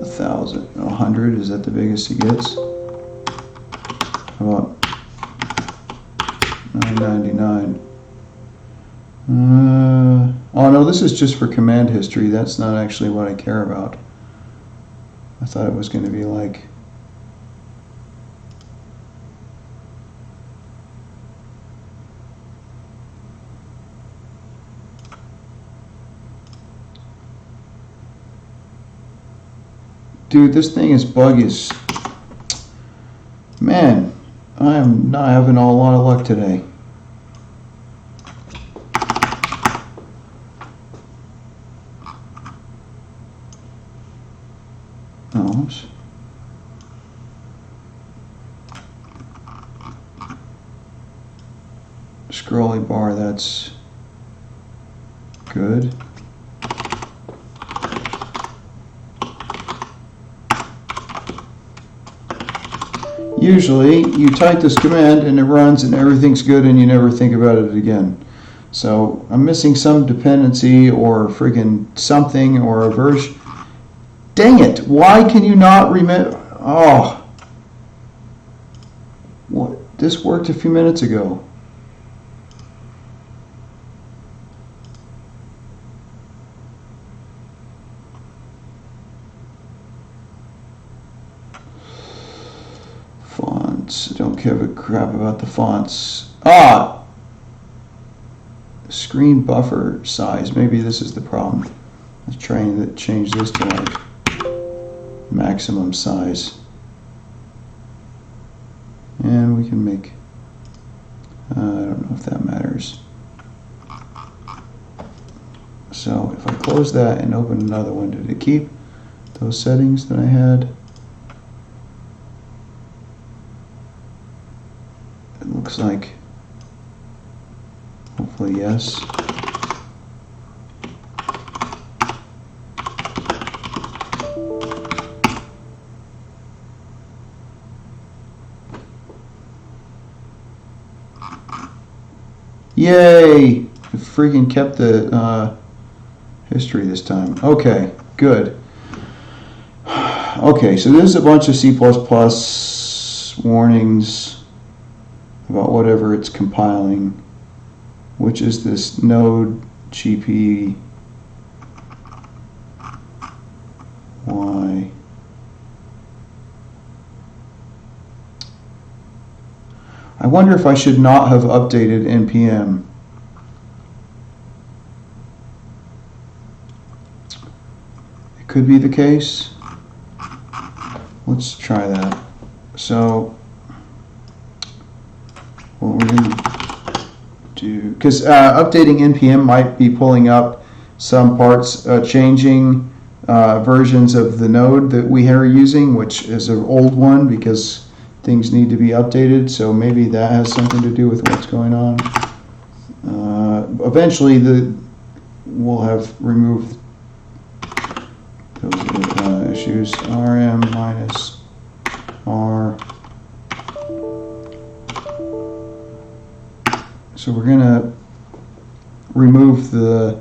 1,000, 100, is that the biggest it gets? How about 999? Oh no, this is just for command history. That's not actually what I care about. I thought it was going to be like dude, this thing is buggy. Man, I am not having a lot of luck today. Oops. Scrolly bar, that's good. Usually you type this command and it runs and everything's good and you never think about it again. So I'm missing some dependency or friggin' something or a version. Dang it, why can you not remember? Oh, what? This worked a few minutes ago. Fonts, don't give a crap about the fonts. Ah! Screen buffer size, maybe this is the problem. Let's try and change this to like maximum size, and we can make I don't know if that matters. So if I close that and open another one, did it keep those settings that I had? It looks like, hopefully yes. Yay! It freaking kept the history this time. Okay, good. Okay, so this is a bunch of C++ warnings about whatever it's compiling, which is this NodeGP Y. I wonder if I should not have updated npm. It could be the case. Let's try that. So what we're going to do, because updating npm might be pulling up some parts, changing versions of the node that we are using, which is an old one because things need to be updated, so maybe that has something to do with what's going on. Eventually we'll have removed those issues. rm minus r. So we're going to remove the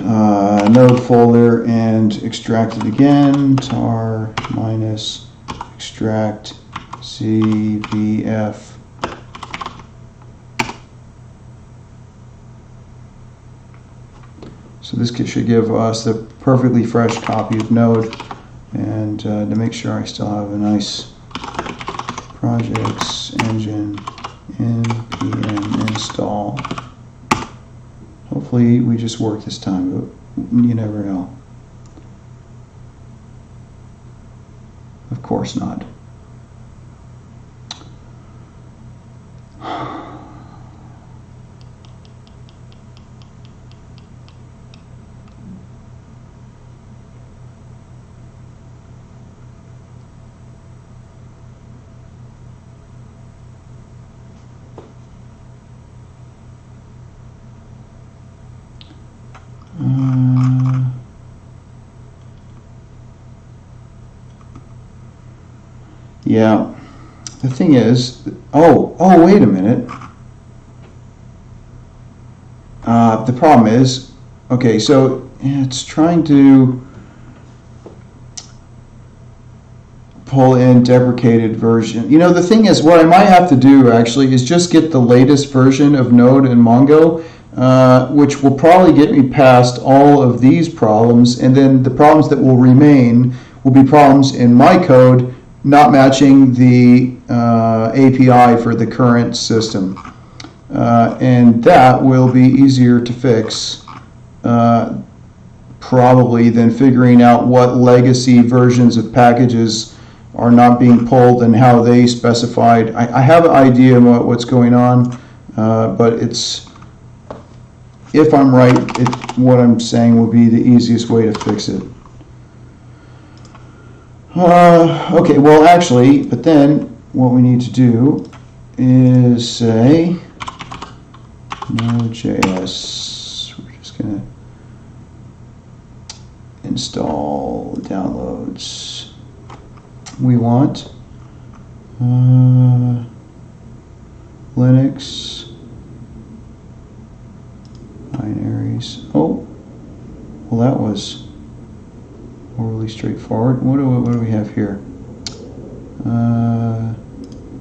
node folder and extract it again. tar minus extract cvf. So this should give us a perfectly fresh copy of Node, and to make sure I still have a nice projects engine npm install. Hopefully we just work this time, but you never know. Of course not. Yeah, the thing is, oh, wait a minute. the problem is, okay, so it's trying to pull in deprecated version. You know, the thing is, what I might have to do actually is just get the latest version of Node and Mongo, which will probably get me past all of these problems, and then the problems that will remain will be problems in my code not matching the API for the current system. And that will be easier to fix probably than figuring out what legacy versions of packages are not being pulled and how they specified. I have an idea about what's going on, but it's, if I'm right, what I'm saying will be the easiest way to fix it. Okay, well actually, but then what we need to do is say NodeJS. We're just going to install downloads. We want Linux binaries. Oh, well that was overly straightforward. What do we have here?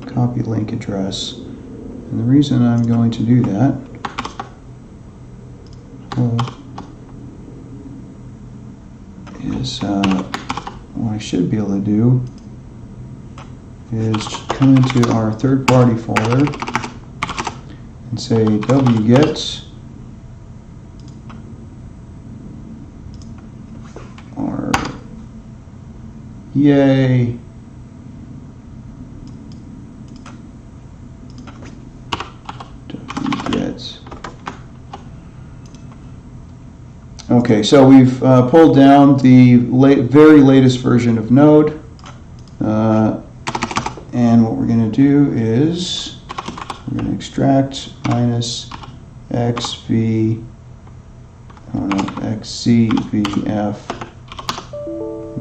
Copy link address. And the reason I'm going to do that is what I should be able to do is come into our third-party folder and say wget or yay wget. Okay, so we've pulled down the very latest version of Node. And what we're going to do is we're going to extract minus xcvf,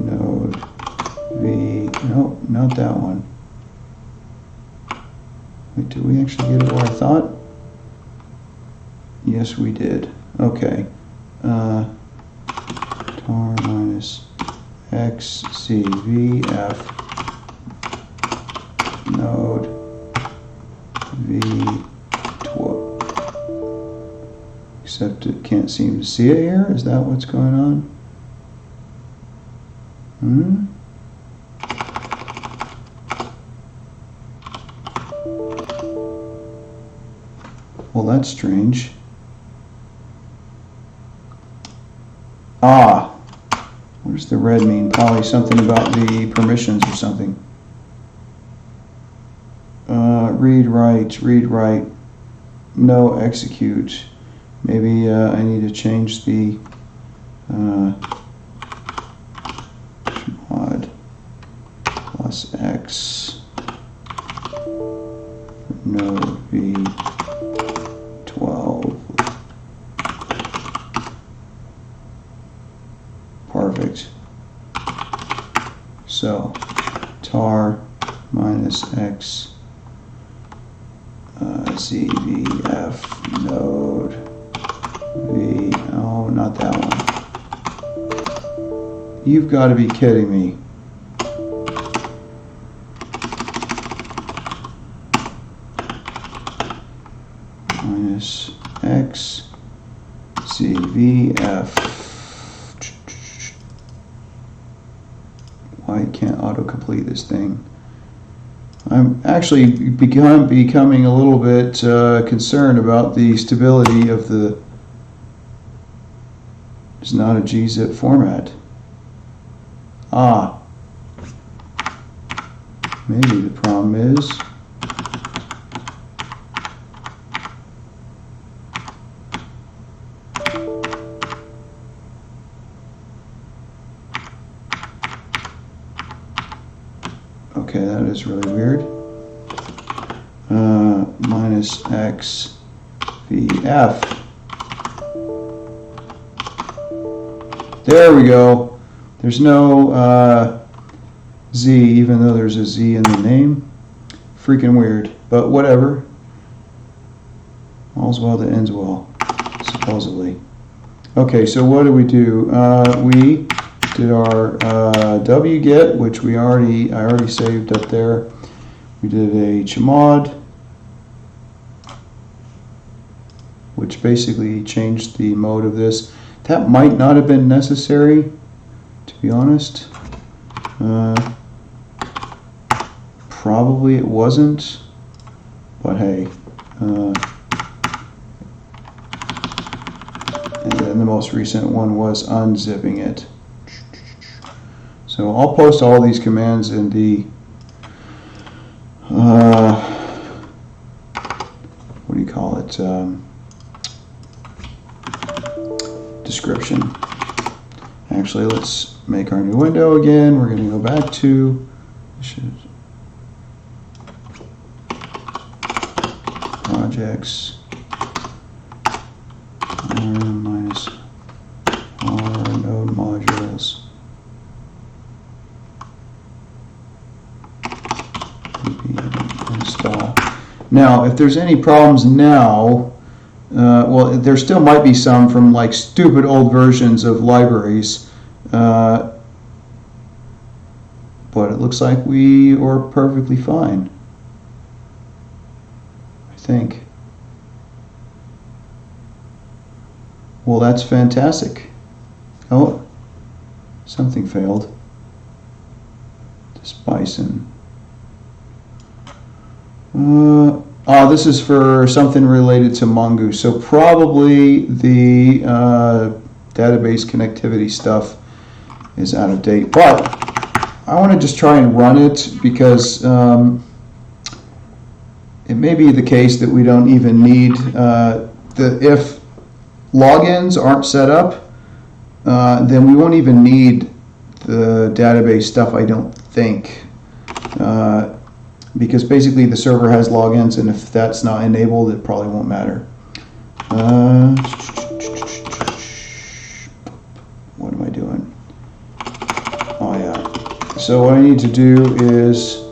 node v, no, not that one. Wait, did we actually get it where I thought? Yes, we did. Okay. Tar minus xcvf node v12, except it can't seem to see it here. Is that what's going on? Well, that's strange. What does the red mean? Probably something about the permissions or something. Read, write, no execute. Maybe I need to change the chmod plus x node v12. Perfect. So tar minus x cvf node v, oh, not that one. You've got to be kidding me. Minus x cvf. Why can't autocomplete this thing? I'm actually becoming a little bit concerned about the stability of the. It's not a gzip format. Maybe the problem is okay, that is really weird. Minus x vf. There we go. There's no z, even though there's a z in the name. Freaking weird, but whatever. All's well that ends well. So supposedly. Okay, so what did we do? We did our wget, which I already saved up there. We did a chmod, which basically changed the mode of this. That might not have been necessary, to be honest. Probably it wasn't, but hey. And then the most recent one was unzipping it. So I'll post all these commands in the what do you call it? Description. Actually, let's make our new window again. We're going to go back to projects minus R node modules. Install. Now, if there's any problems now, well, there still might be some from like stupid old versions of libraries, but it looks like we are perfectly fine, I think. Well, that's fantastic. Oh, something failed. This bison. This is for something related to Mongo, so probably the database connectivity stuff is out of date. But I want to just try and run it because it may be the case that we don't even need if logins aren't set up, then we won't even need the database stuff, I don't think. Because basically the server has logins, and if that's not enabled, it probably won't matter. What am I doing? Oh yeah. So what I need to do is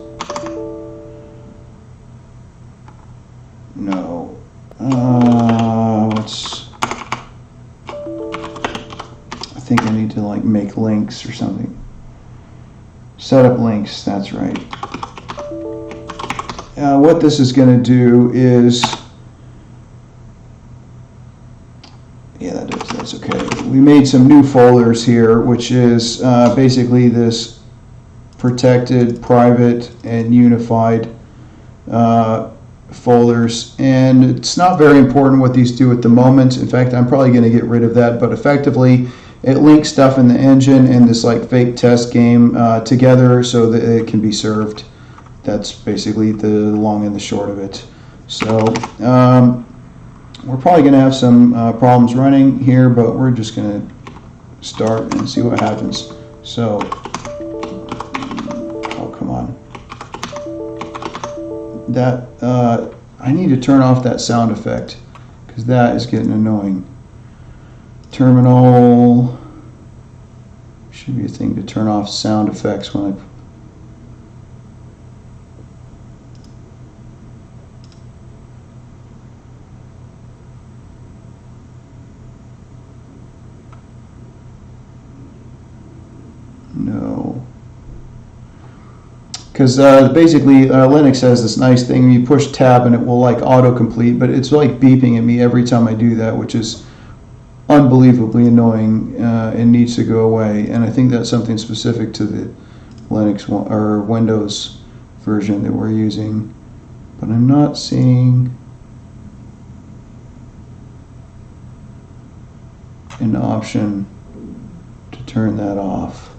I think I need to like make links or something. Set up links, that's right. What this is going to do is, yeah, that's okay. We made some new folders here, which is basically this protected, private, and unified folders. And it's not very important what these do at the moment. In fact, I'm probably going to get rid of that, but effectively it links stuff in the engine and this like fake test game together so that it can be served. That's basically the long and the short of it. So we're probably going to have some problems running here, but we're just going to start and see what happens. So, oh come on. That I need to turn off that sound effect because that is getting annoying. Terminal should be a thing to turn off sound effects when I. No. Because basically Linux has this nice thing, you push tab and it will like autocomplete, but it's like beeping at me every time I do that, which is unbelievably annoying and needs to go away. And I think that's something specific to the Linux or Windows version that we're using, but I'm not seeing an option to turn that off.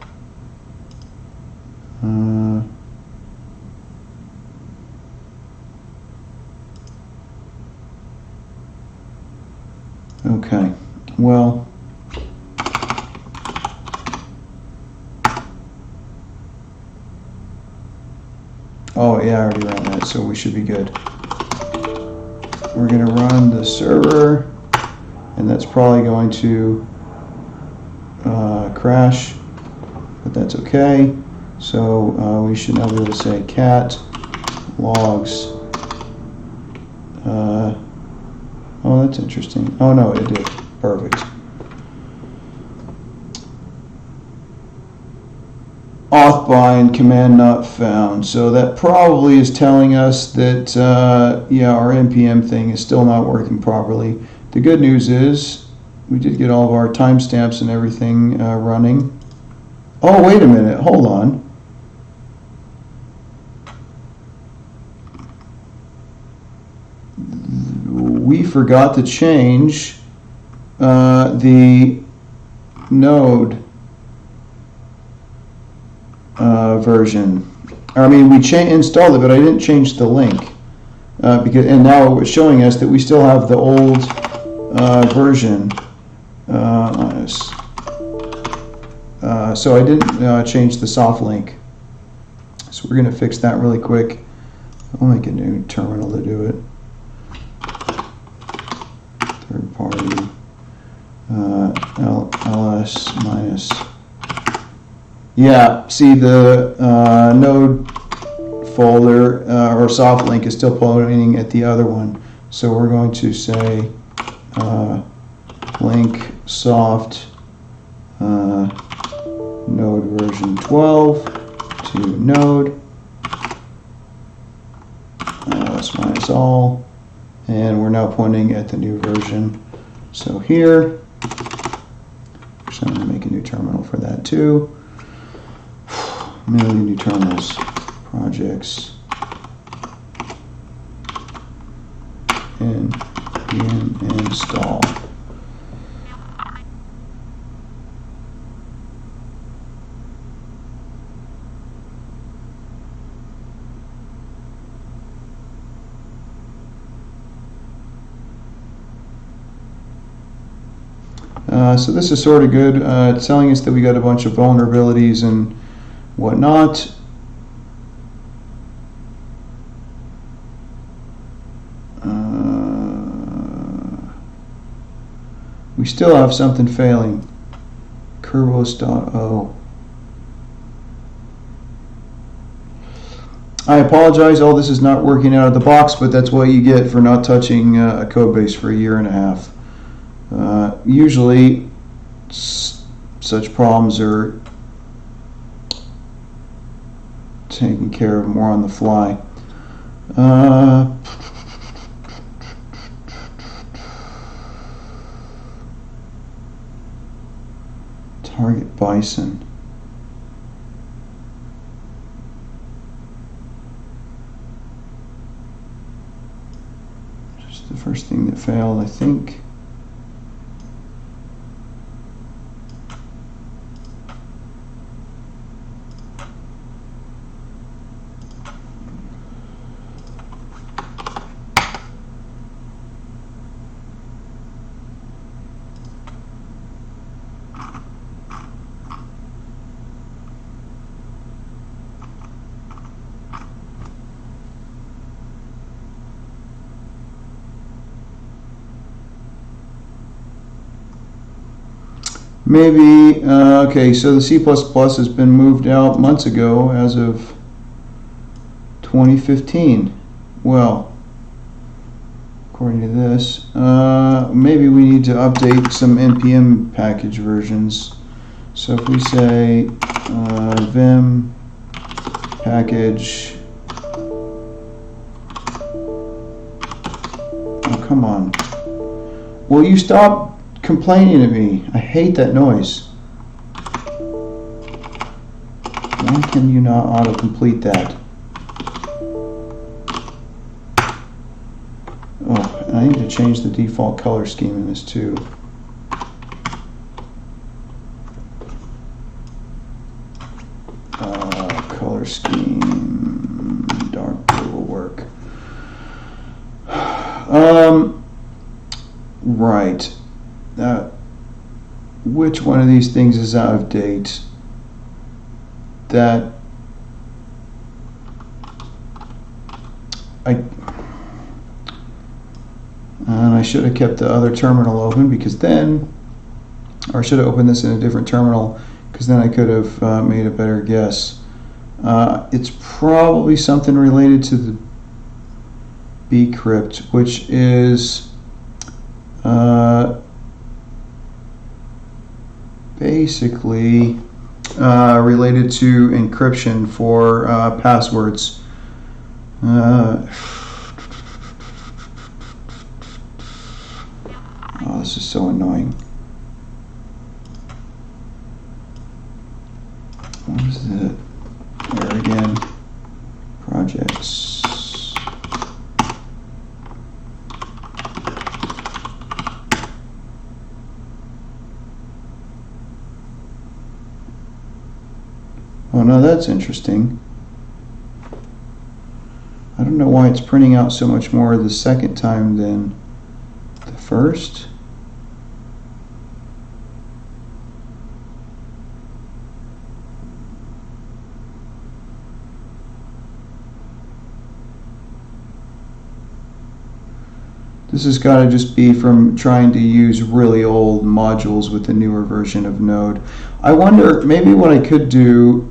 Okay, well, oh yeah, I already ran that, so we should be good. We're going to run the server, and that's probably going to crash, but that's okay. So we should now be able to say cat logs. Oh, that's interesting. Oh no, it did. Perfect. Auth bind command not found. So that probably is telling us that yeah, our npm thing is still not working properly. The good news is we did get all of our timestamps and everything running. Oh, wait a minute. Hold on. We forgot to change the node version. I mean, we installed it, but I didn't change the link and now it was showing us that we still have the old version. So I didn't change the soft link. So we're going to fix that really quick. I'll make a new terminal to do it. Third party ls minus. Yeah, see the node folder or soft link is still pointing at the other one. So we're going to say link soft node version 12 to node ls minus all, and we're now pointing at the new version. So here, so I'm going to make a new terminal for that too. Million new terminals, projects, and install. So this is sort of good. It's telling us that we got a bunch of vulnerabilities and whatnot. We still have something failing. Curvos.o. I apologize, all this is not working out of the box, but that's what you get for not touching a code base for a year and a half. Usually such problems are taken care of more on the fly. Target bison. Just the first thing that failed, I think. Maybe, okay, so the C++ has been moved out months ago as of 2015. Well, according to this, maybe we need to update some NPM package versions. So if we say vim package, oh, come on. Will you stop complaining to me? I hate that noise. Why can you not autocomplete that? Oh, and I need to change the default color scheme in this too. Color scheme, dark blue will work. Right. Which one of these things is out of date? That I should have kept the other terminal open, because then, or I should have opened this in a different terminal, because then I could have made a better guess. It's probably something related to the bcrypt, which is basically related to encryption for passwords. Oh, this is so annoying. What is it? There again. Projects. Oh, no, that's interesting. I don't know why it's printing out so much more the second time than the first. This has got to just be from trying to use really old modules with the newer version of Node. I wonder, maybe what I could do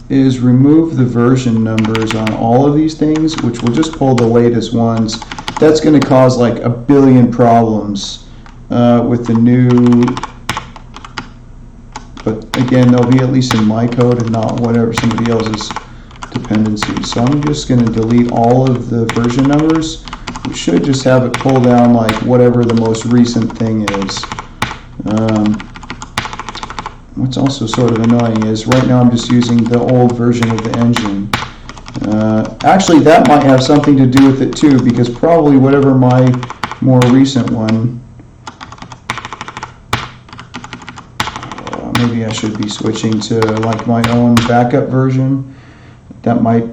is remove the version numbers on all of these things, which will just pull the latest ones. That's going to cause like a billion problems with the new, but again, they'll be at least in my code and not whatever somebody else's dependency. So I'm just going to delete all of the version numbers. We should just have it pull down like whatever the most recent thing is. What's also sort of annoying is right now I'm just using the old version of the engine. Actually, that might have something to do with it too, because probably whatever my more recent one, maybe I should be switching to like my own backup version. That might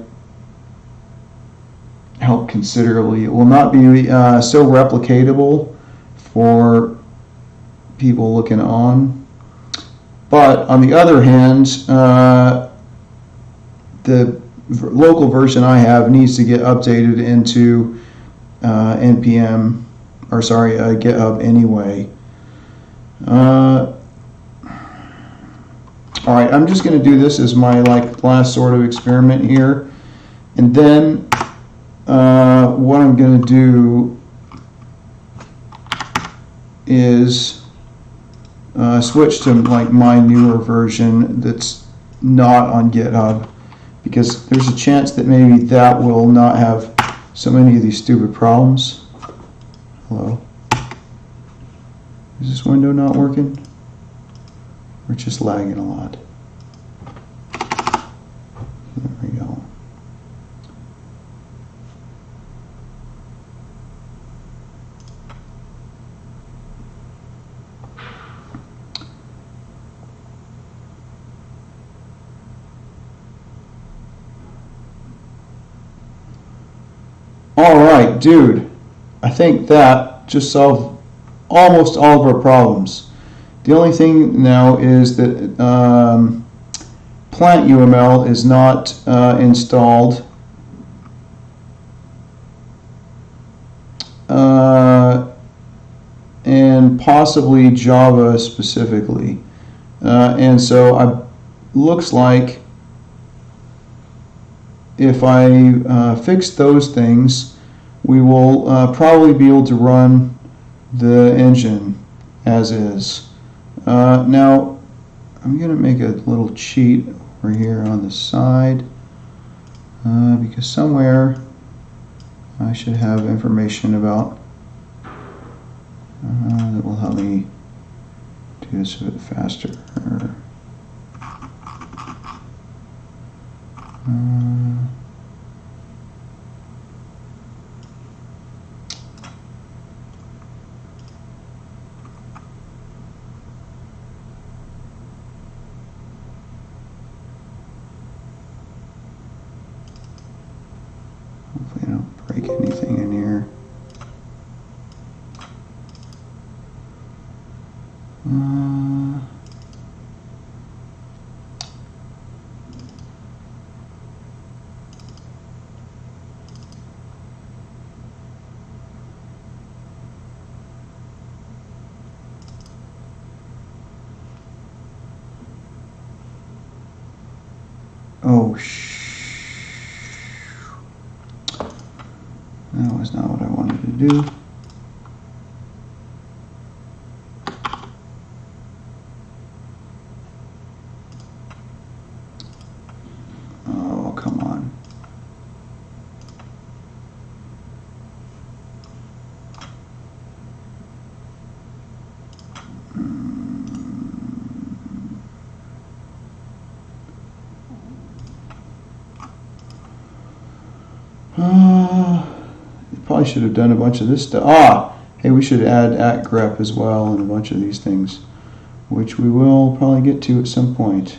help considerably. It will not be so replicatable for people looking on. But on the other hand, the local version I have needs to get updated into npm, or sorry, GitHub anyway. All right, I'm just going to do this as my like last sort of experiment here, and then what I'm going to do is switch to like my newer version that's not on GitHub, because there's a chance that maybe that will not have so many of these stupid problems. Hello? Is this window not working? We're just lagging a lot. There we go. All right, dude. I think that just solved almost all of our problems. The only thing now is that plant UML is not installed. And possibly Java specifically. And so looks like if I fix those things, we will probably be able to run the engine as is. Now, I'm going to make a little cheat over here on the side, because somewhere I should have information about that will help me do this a bit faster. Hopefully I don't break anything in here. Oh, that was not what I wanted to do. come on. Probably should have done a bunch of this stuff. Hey, we should add ack-grep as well and a bunch of these things, which we will probably get to at some point.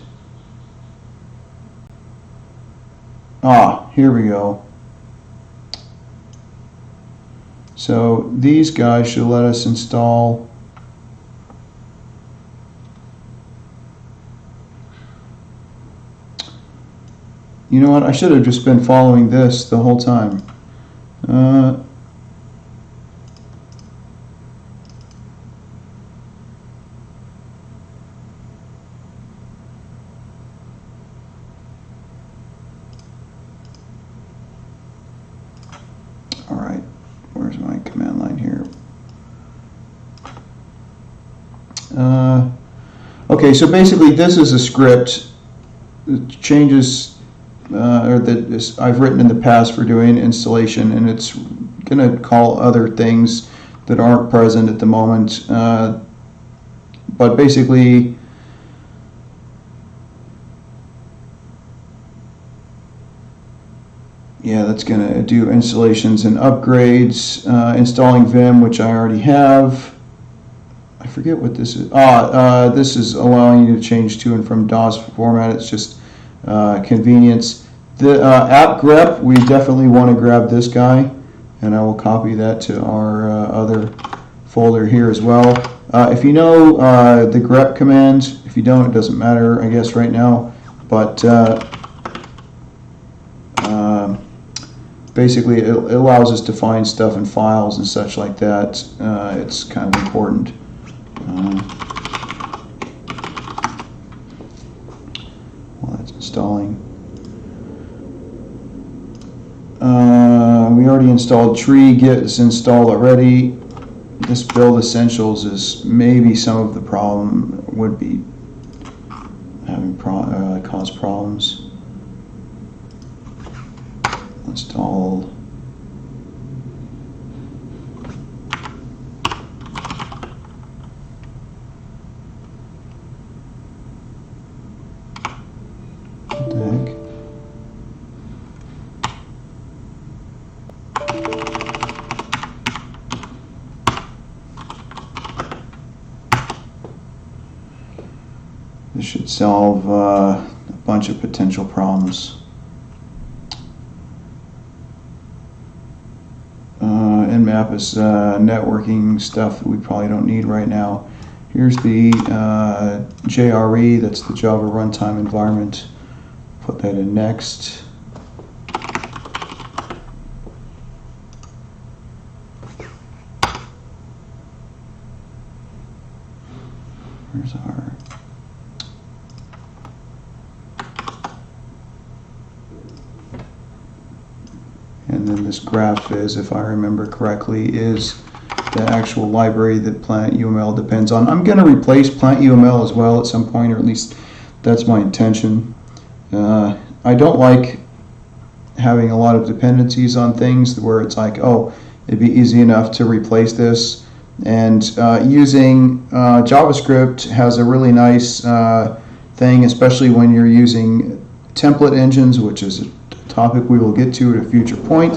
Here we go. So these guys should let us install you know what, I should have just been following this the whole time. All right, where's my command line here? Okay, so basically this is a script that changes or that I've written in the past for doing installation, and it's going to call other things that aren't present at the moment. But basically, yeah, that's going to do installations and upgrades, installing Vim, which I already have. I forget what this is. This is allowing you to change to and from DOS format. It's just convenience. The app-grep, we definitely want to grab this guy, and I will copy that to our other folder here as well. If you know the grep command, if you don't, it doesn't matter, I guess, right now, but basically it allows us to find stuff in files and such like that. It's kind of important. While that's installing. We already installed tree. Git is installed already. This build essentials is maybe some of the problem would be having cause problems. Install. What the heck? This should solve a bunch of potential problems. Nmap is networking stuff that we probably don't need right now. Here's the JRE, that's the Java Runtime Environment. Put that in next. Where's our... And then this graphviz, if I remember correctly, is the actual library that plant-UML depends on. I'm going to replace plant-UML as well at some point, or at least that's my intention. I don't like having a lot of dependencies on things where it's like, oh, it'd be easy enough to replace this. And using JavaScript has a really nice thing, especially when you're using template engines, which is a topic we will get to at a future point,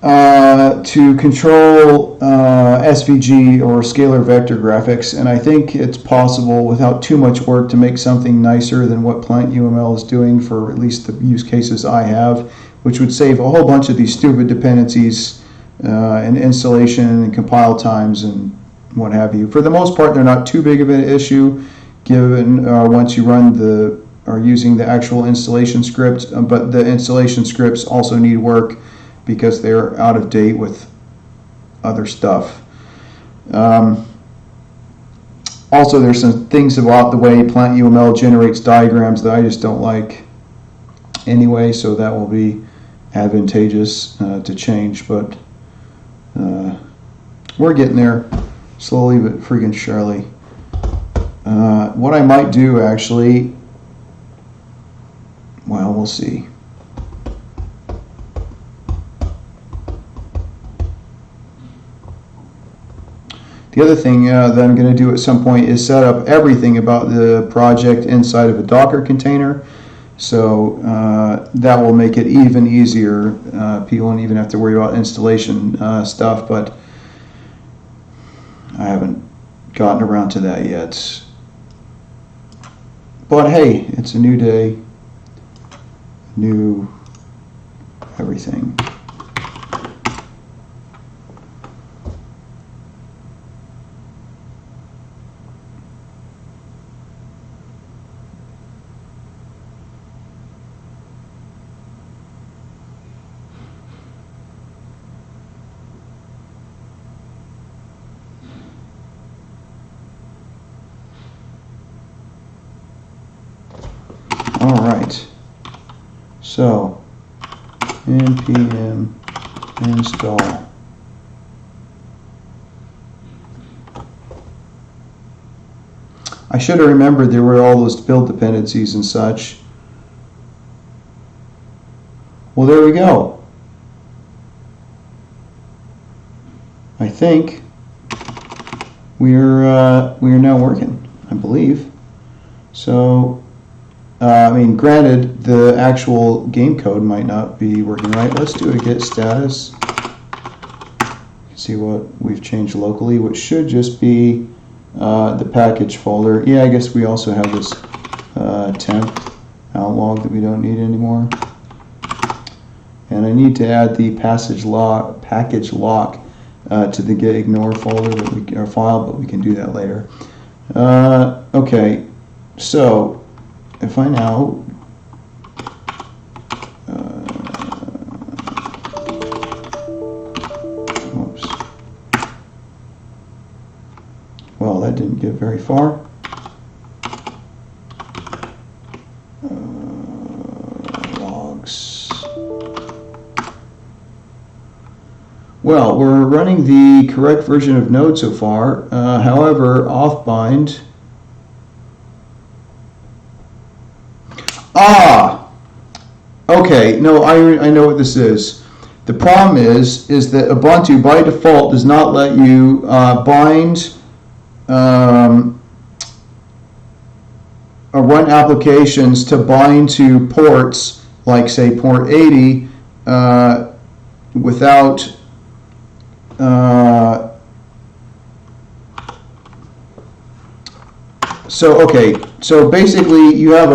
to control SVG or scalar vector graphics. And I think it's possible without too much work to make something nicer than what plant-UML is doing for at least the use cases I have, which would save a whole bunch of these stupid dependencies and installation and compile times and what have you. For the most part, they're not too big of an issue given once you run are using the actual installation script, but the installation scripts also need work because they're out of date with other stuff. Also, there's some things about the way plant-UML generates diagrams that I just don't like anyway, so that will be advantageous to change, but we're getting there slowly but freaking surely. What I might do actually, well, we'll see. The other thing that I'm going to do at some point is set up everything about the project inside of a Docker container. So that will make it even easier. People won't even have to worry about installation stuff, but I haven't gotten around to that yet. But hey, it's a new day, new everything. All right, so npm install. I should have remembered there were all those build dependencies and such. Well, there we go. I think we are now working, I believe. So. I mean, granted, the actual game code might not be working right. Let's do a git status. See what we've changed locally, which should just be the package folder. Yeah, I guess we also have this temp outlog that we don't need anymore. And I need to add the package lock to the git ignore folder that or file, but we can do that later. Okay, so. If I now whoops. Well, that didn't get very far. Logs. Well, we're running the correct version of Node so far. However, offbind. Okay, no, I know what this is. The problem is that Ubuntu by default does not let you bind run applications to bind to ports, like say port 80, without So basically you have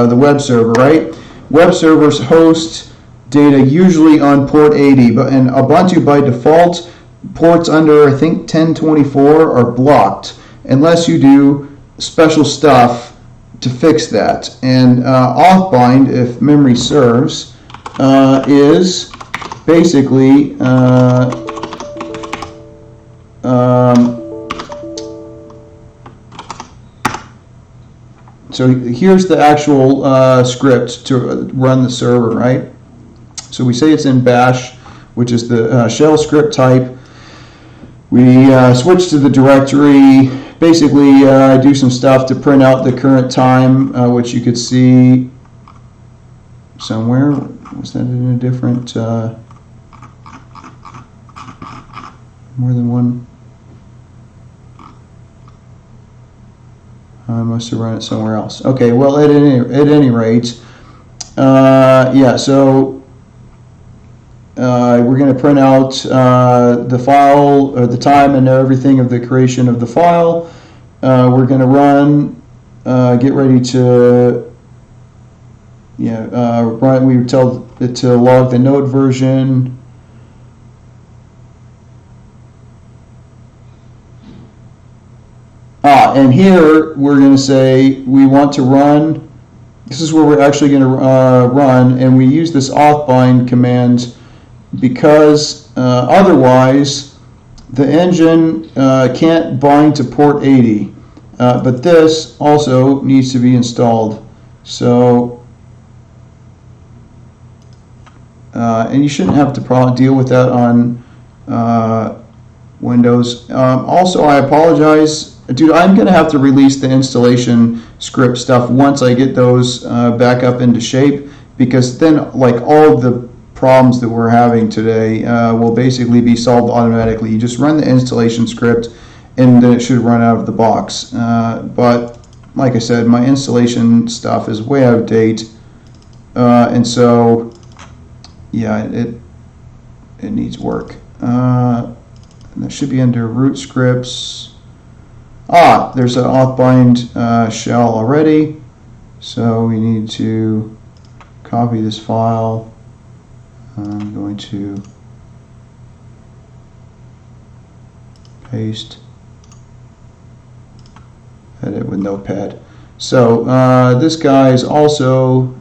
the web server, right? Web servers host data usually on port 80, but in Ubuntu by default, ports under I think 1024 are blocked unless you do special stuff to fix that. And offbind, if memory serves, is basically so here's the actual script to run the server, right? So we say it's in bash, which is the shell script type. We switch to the directory, basically do some stuff to print out the current time, which you could see somewhere. Was that in a different, more than one? I must have run it somewhere else. Okay, well, at any rate, yeah, so we're going to print out the file, or the time and everything of the creation of the file. We're going to run, get ready to, run, we tell it to log the node version. And here we're going to say we want to run, this is where we're actually going to run, and we use this offbind command because otherwise the engine can't bind to port 80. But this also needs to be installed. So, and you shouldn't have to deal with that on Windows. Also, I apologize dude, I'm going to have to release the installation script stuff once I get those back up into shape, because then like all of the problems that we're having today will basically be solved automatically. You just run the installation script and then it should run out of the box. But like I said, my installation stuff is way out of date, and so yeah, it needs work. And that should be under root scripts. There's an auth-bind shell already, so we need to copy this file. I'm going to paste, edit with Notepad. So this guy is also,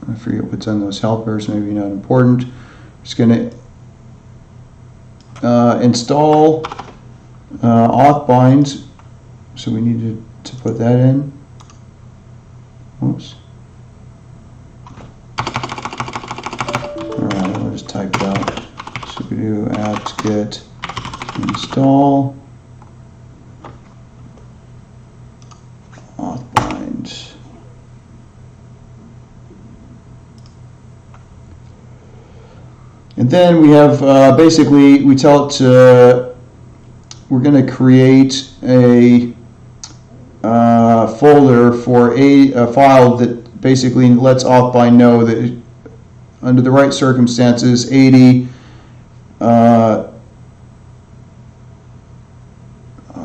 I forget what's on those helpers, maybe not important. Just going to install auth-bind, so we need to put that in. Oops. Alright, I'll just type it out. Sudo apt-get install auth-bind. And then we have basically, we tell it to, we're going to create a folder for a file that basically lets auth-bind know that under the right circumstances, 80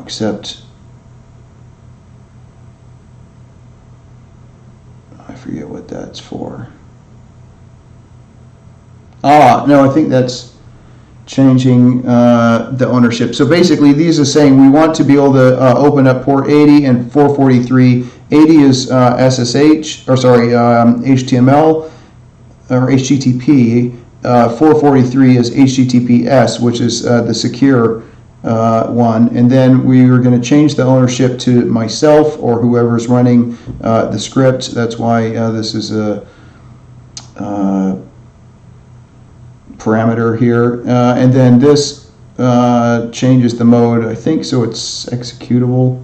except I forget what that's for. No, I think that's changing the ownership. So basically, these are saying we want to be able to open up port 80 and 443. 80 is SSH, or sorry, HTML or HTTP. 443 is HTTPS, which is the secure one. And then we are going to change the ownership to myself or whoever's running the script. That's why this is a parameter here, and then this changes the mode, I think, so it's executable.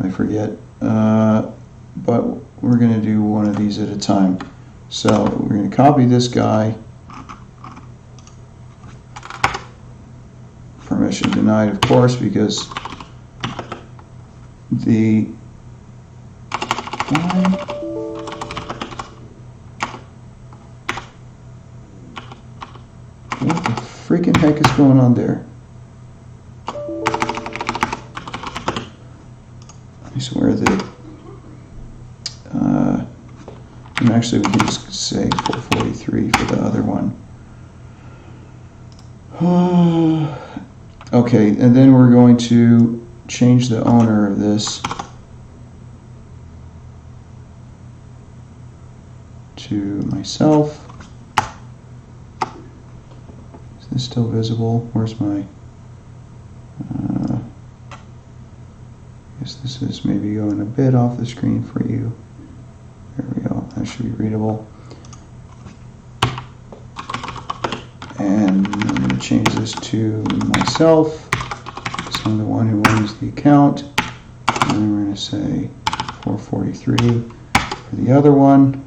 I forget, but we're going to do one of these at a time. So we're going to copy this guy. Permission denied, of course, because the what the freaking heck is going on there? I swear that and actually we can just say 443 for the other one. Okay, and then we're going to change the owner of this to myself. Is this still visible? Where's my I guess this is maybe going a bit off the screen for you. There we go. That should be readable. And I'm going to change this to myself, because I'm the one who owns the account. And then we're going to say 443 for the other one.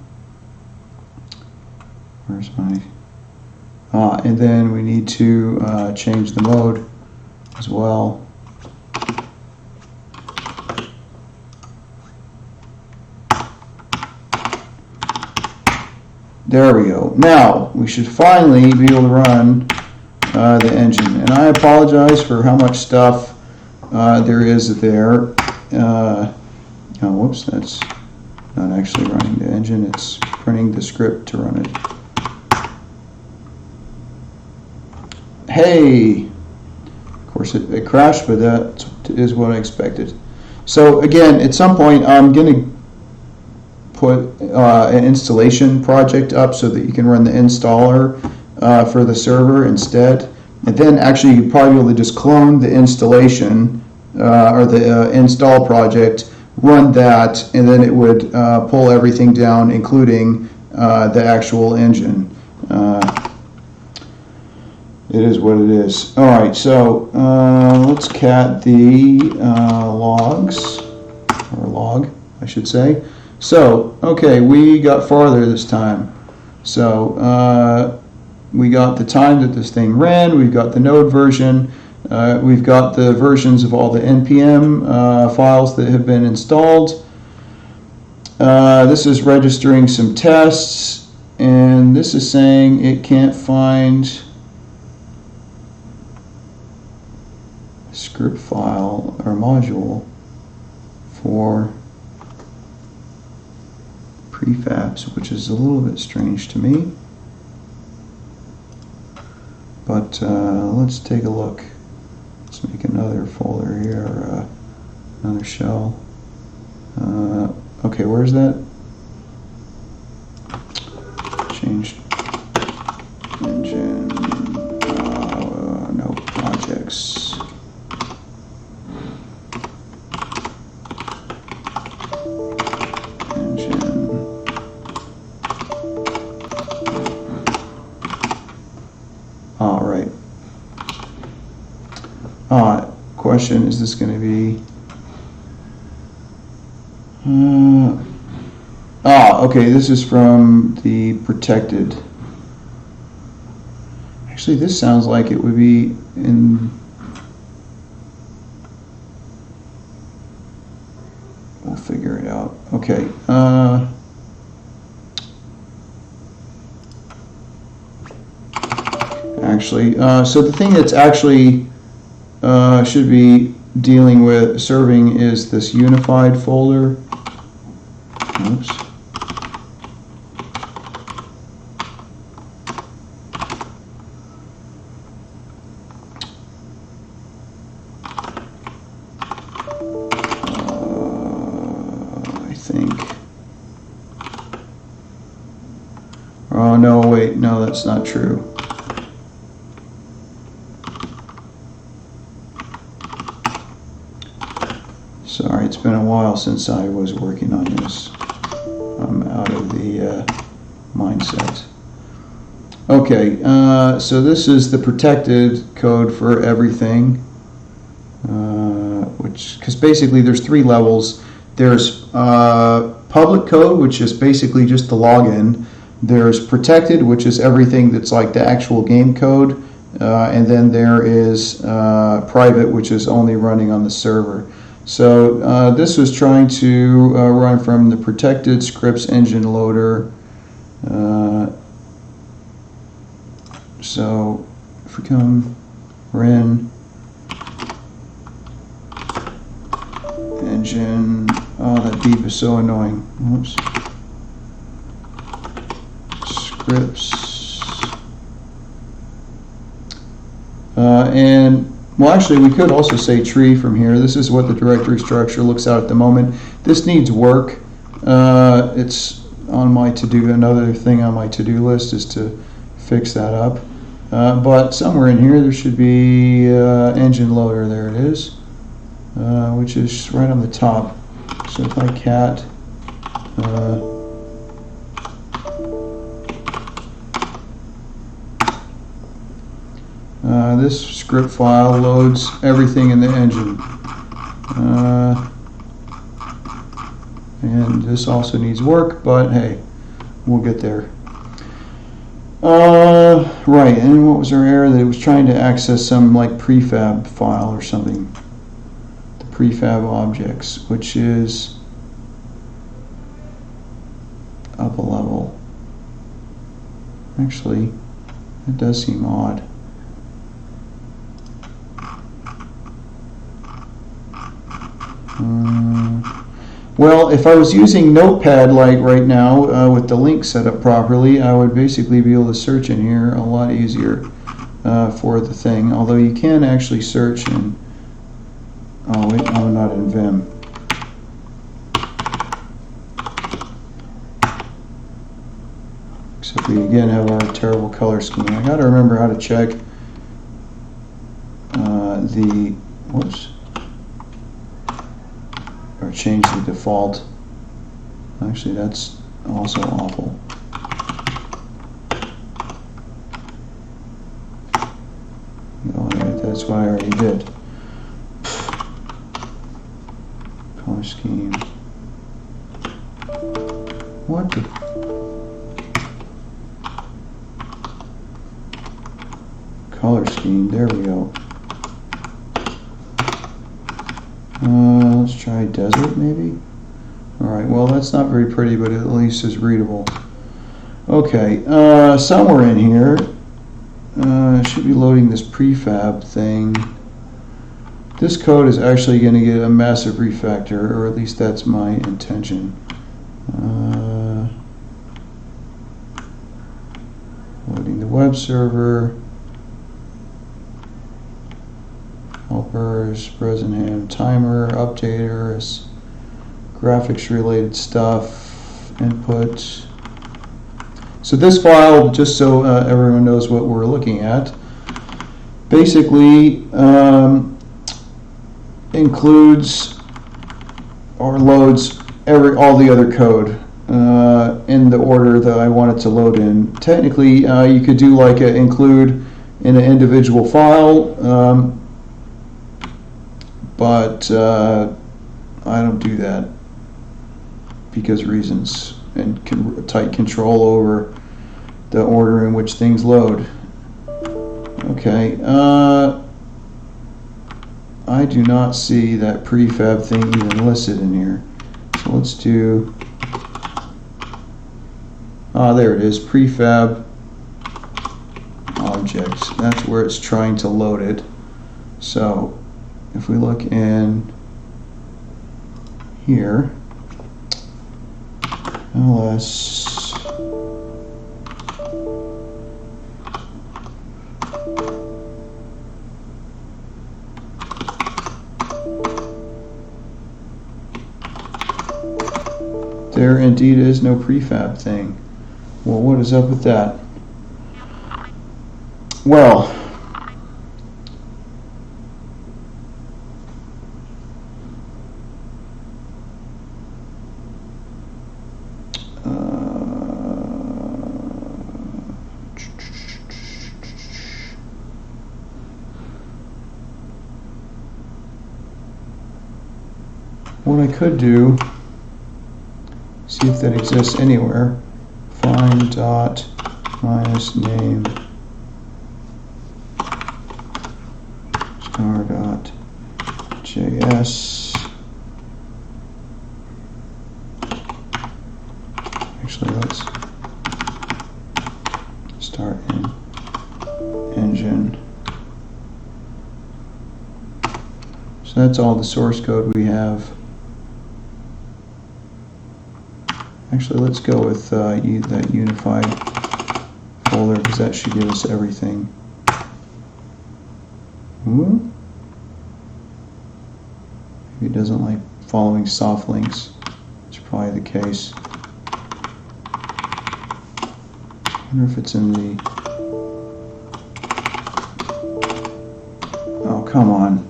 Where's my... and then we need to change the mode as well. There we go. Now we should finally be able to run the engine. And I apologize for how much stuff there is there. Oh, whoops, that's not actually running the engine. It's printing the script to run it. Hey! Of course it crashed, but that is what I expected. So again, at some point I'm going to put an installation project up so that you can run the installer for the server instead. And then actually you'd probably be able to just clone the installation or the install project, run that, and then it would pull everything down, including the actual engine. It is what it is. All right, so let's cat the logs, or log, I should say. So, okay, we got farther this time. So we got the time that this thing ran, we've got the node version, we've got the versions of all the npm files that have been installed. This is registering some tests, and this is saying it can't find script file or module for prefabs, which is a little bit strange to me. But let's take a look. Let's make another folder here, another shell. Okay, where's that? Change engine, no projects. All right. Question, is this going to be... okay, this is from the protected. Actually, this sounds like it would be in... We'll figure it out. Okay. Actually, so the thing that's actually should be dealing with serving is this unified folder. Oops. I think. Oh no, wait, no, that's not true. Sorry, it's been a while since I was working on this. I'm out of the mindset. Okay, so this is the protected code for everything, because basically there's three levels. There's public code, which is basically just the login. There's protected, which is everything that's like the actual game code, and then there is private, which is only running on the server. So this was trying to run from the protected scripts engine loader. So if we come ren engine, oh, that beep is so annoying. Whoops. Scripts. And well, actually, we could also say tree from here. This is what the directory structure looks out at the moment. This needs work. It's on my to-do. Another thing on my to-do list is to fix that up. But somewhere in here, there should be engine loader. There it is, which is right on the top. So if I cat this script file loads everything in the engine, and this also needs work, but hey, we'll get there. Right, and what was our error? That it was trying to access some like prefab file or something, the prefab objects, which is up a level. Actually, it does seem odd. Well, if I was using Notepad like right now with the link set up properly, I would basically be able to search in here a lot easier for the thing. Although you can actually search in, oh wait, no, not in Vim. Except we again have our terrible color scheme. I got to remember how to check whoops. Or change the default. Actually, that's also awful. that's what I already did. Color scheme. What the? Color scheme, there we go. Let's try desert maybe. Alright, well that's not very pretty, but it at least is readable. Okay, somewhere in here, should be loading this prefab thing. This code is actually going to get a massive refactor, or at least that's my intention. Loading the web server. Helpers, present hand timer, updaters, graphics related stuff, input. So this file, just so everyone knows what we're looking at, basically includes or loads all the other code in the order that I want it to load in. Technically, you could do like a include in an individual file, but I don't do that because reasons and tight control over the order in which things load. Okay, I do not see that prefab thing even listed in here. So let's do, there it is, prefab objects. That's where it's trying to load it. So if we look in here, ls there indeed is no prefab thing. Well, what is up with that? Well, what I could do, see if that exists anywhere, find dot minus name star dot JS. Actually, let's start in engine. So that's all the source code we have. Actually, let's go with that unified folder because that should give us everything. Maybe it doesn't like following soft links. It's probably the case. I wonder if it's in the... Oh, come on.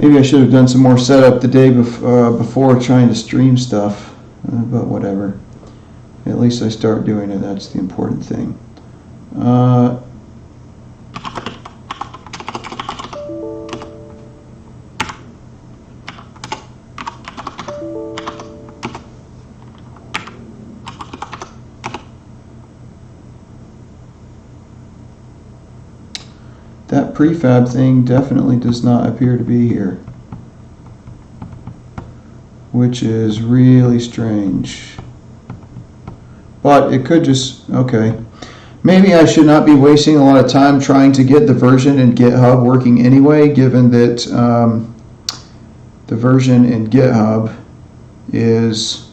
Maybe I should have done some more setup the day before trying to stream stuff, but whatever. At least I start doing it, that's the important thing. That prefab thing definitely does not appear to be here, which is really strange. But it could just, okay. Maybe I should not be wasting a lot of time trying to get the version in GitHub working anyway, given that the version in GitHub is,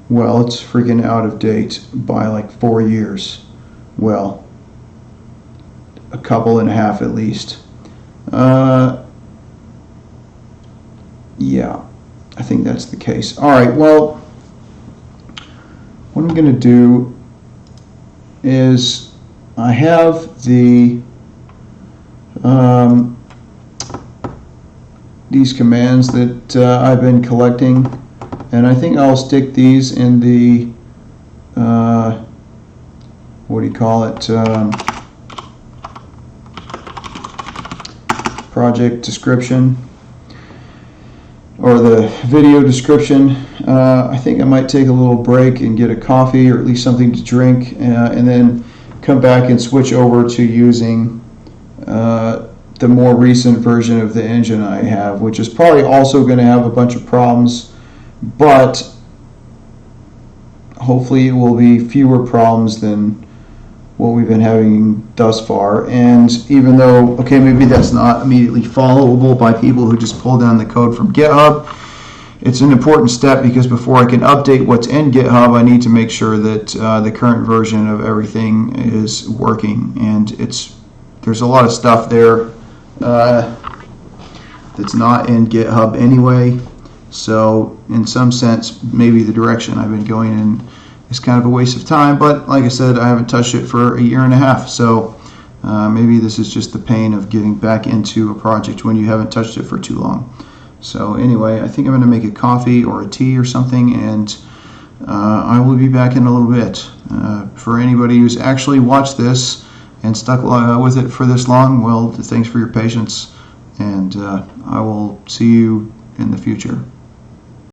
well, it's freaking out of date by like 4 years. Well, a couple and a half at least. Yeah, I think that's the case. All right, well, what I'm going to do is I have the these commands that I've been collecting And I think I'll stick these in the, what do you call it, project description, or the video description. I think I might take a little break and get a coffee or at least something to drink, and then come back and switch over to using the more recent version of the engine I have, which is probably also going to have a bunch of problems, but hopefully it will be fewer problems than what we've been having thus far. And even though, okay, maybe that's not immediately followable by people who just pull down the code from GitHub, it's an important step, because before I can update what's in GitHub, I need to make sure that the current version of everything is working. And there's a lot of stuff there that's not in GitHub anyway. So in some sense, maybe the direction I've been going in is kind of a waste of time. But like I said, I haven't touched it for a year and a half. So maybe this is just the pain of getting back into a project when you haven't touched it for too long. So anyway, I think I'm going to make a coffee or a tea or something, and I will be back in a little bit. For anybody who's actually watched this and stuck with it for this long, well, thanks for your patience, and I will see you in the future.